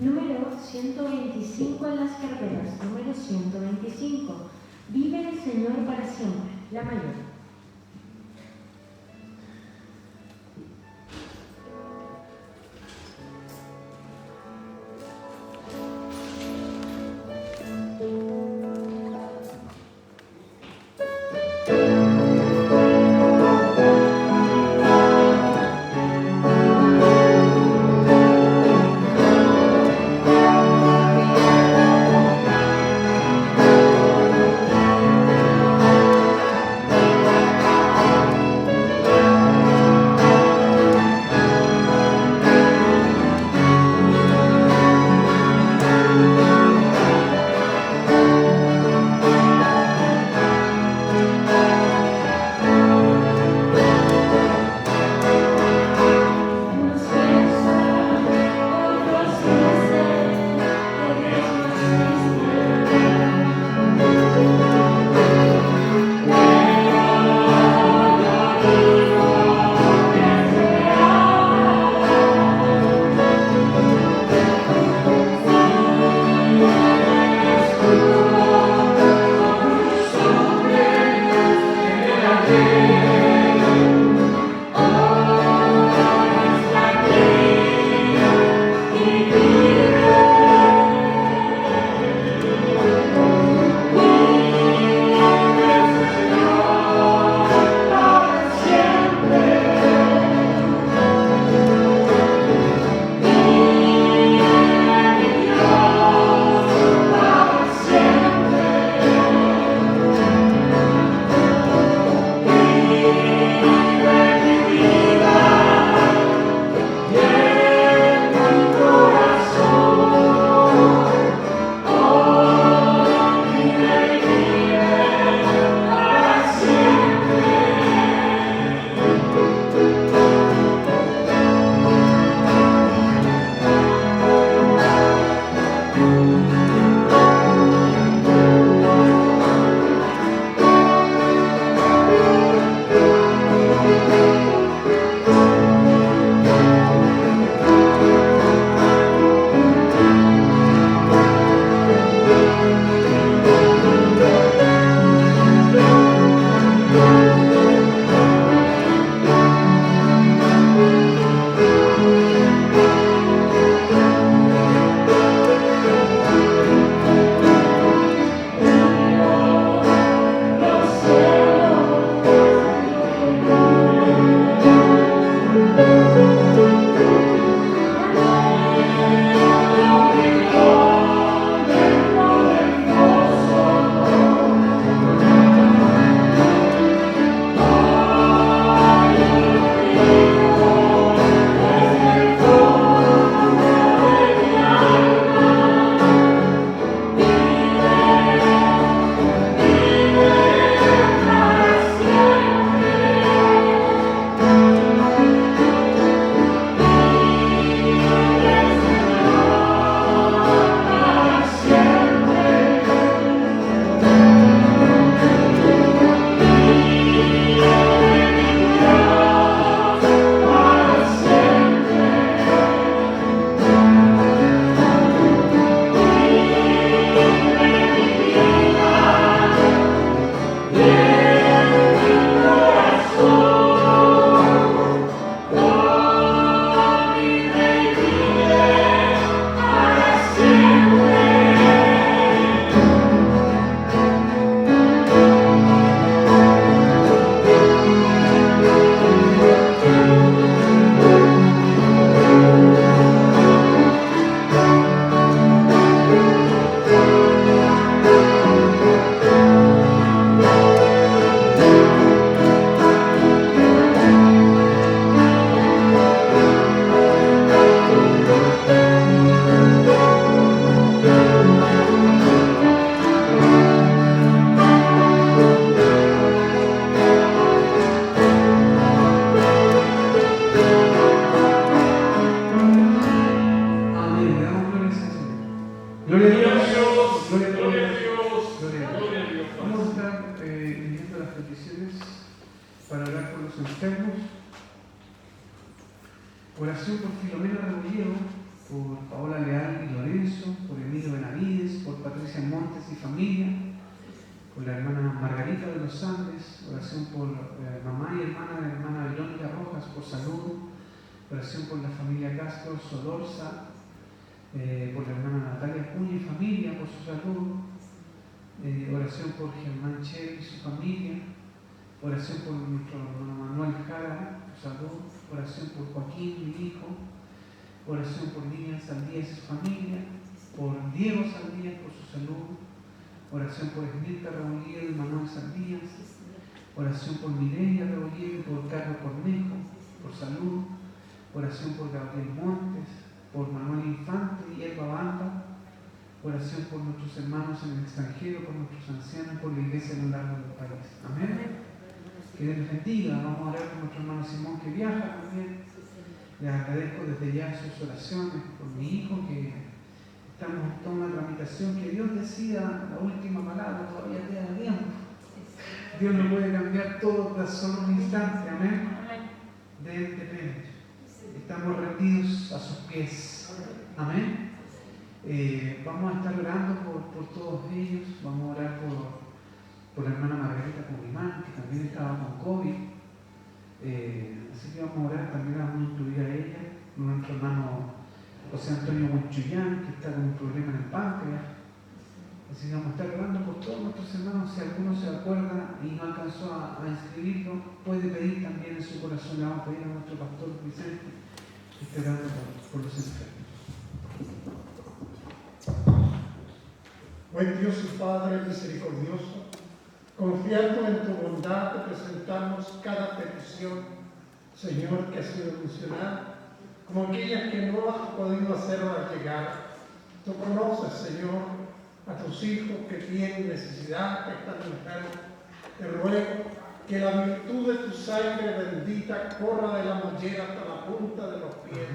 Número 125 en las carreras. Número 125. Vive el Señor para siempre. La mayor. Oración por Filomena Rebolledo, por Paola Leal y Lorenzo, por Emilio Benavides, por Patricia Montes y familia, por la hermana Margarita de los Andes, oración por mamá y hermana Verónica Rojas por salud, oración por la familia Castro Sodorza, por la hermana Natalia Cuña y familia por su salud, oración por Germán Che y su familia, oración por nuestro hermano Manuel Jara por salud, oración por Joaquín, mi hijo, oración por Lilian Saldías y su familia, por Diego Saldías por su salud, oración por Esmirta Rebolledo y Manuel Saldías, oración por Mireia Rebolledo y por Carlos Cornejo por salud, oración por Gabriel Montes, por Manuel Infante y Elba Banda, oración por nuestros hermanos en el extranjero, por nuestros ancianos, por la iglesia a lo largo del país. Amén. Que Dios les bendiga. Vamos a orar por nuestro hermano Simón que viaja también. Les agradezco desde ya sus oraciones por mi hijo, que estamos en toda una tramitación, que Dios decida la última palabra, todavía queda tiempo. Dios no puede cambiar todo tras solo un instante, amén. De Él depende. Estamos rendidos a sus pies, amén. Vamos a estar orando por todos ellos. Vamos a orar por la hermana Margarita Cubimán, que también estaba con COVID. Así que vamos a orar, también vamos a incluir a ella, nuestro hermano José Antonio Huanchuyán, que está con un problema en el páncreas. Así que vamos a estar orando por todos nuestros hermanos. Si alguno se acuerda y no alcanzó a inscribirlo, puede pedir también en su corazón. Le vamos a pedir a nuestro pastor Vicente que esté orando por los enfermos. Buen Dios y Padre misericordioso, confiando en tu bondad te presentamos cada petición, Señor, que ha sido mencionada, como aquellas que no has podido hacer al llegar. Tú conoces, Señor, a tus hijos que tienen necesidad, que están enfermos. Te ruego que la virtud de tu sangre bendita corra de la mollera hasta la punta de los pies.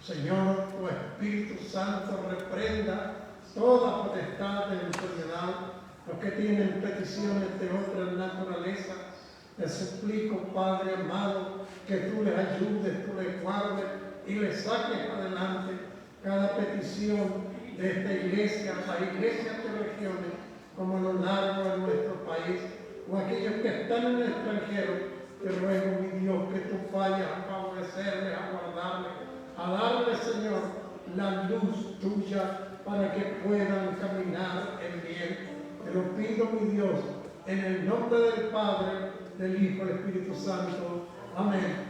Señor, tu Espíritu Santo reprenda toda potestad de enfermedad, los que tienen peticiones de otra naturaleza. Te suplico, Padre amado, que tú les ayudes, tú les guardes y les saques adelante cada petición de esta iglesia, las iglesias de regiones, como a lo largo de nuestro país, o aquellos que están en el extranjero. Te ruego, mi Dios, que tú vayas a favorecerles, a guardarles, a darles, Señor, la luz tuya para que puedan caminar en bien. Te lo pido, mi Dios, en el nombre del Padre, del Hijo y del Espíritu Santo. Amén.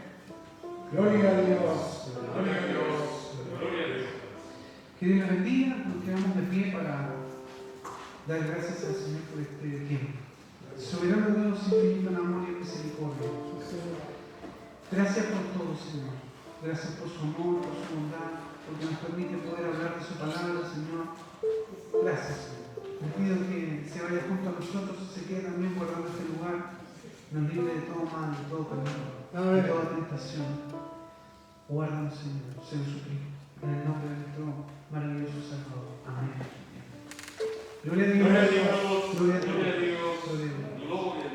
Gloria a Dios. Gloria a Dios. Gloria a Dios. Que Dios les bendiga. Nos quedamos de pie para dar gracias al Señor por este tiempo. Soberano Dios, infinito en amor y misericordia. Gracias por todo, Señor. Gracias por su amor, por su bondad, porque nos permite poder hablar de su palabra, Señor. Gracias, Señor. Le pido que se vaya junto a nosotros y se quede también guardando este lugar. Nos libre de todo mal, de todo peligro, de toda tentación. Guárdanos, Señor, se lo suplico. En el nombre de nuestro maravilloso Salvador. Amén. Gloria a Dios. Gloria a Dios. Gloria a Dios. Gloria a Dios. Gloria a Dios. Gloria a Dios.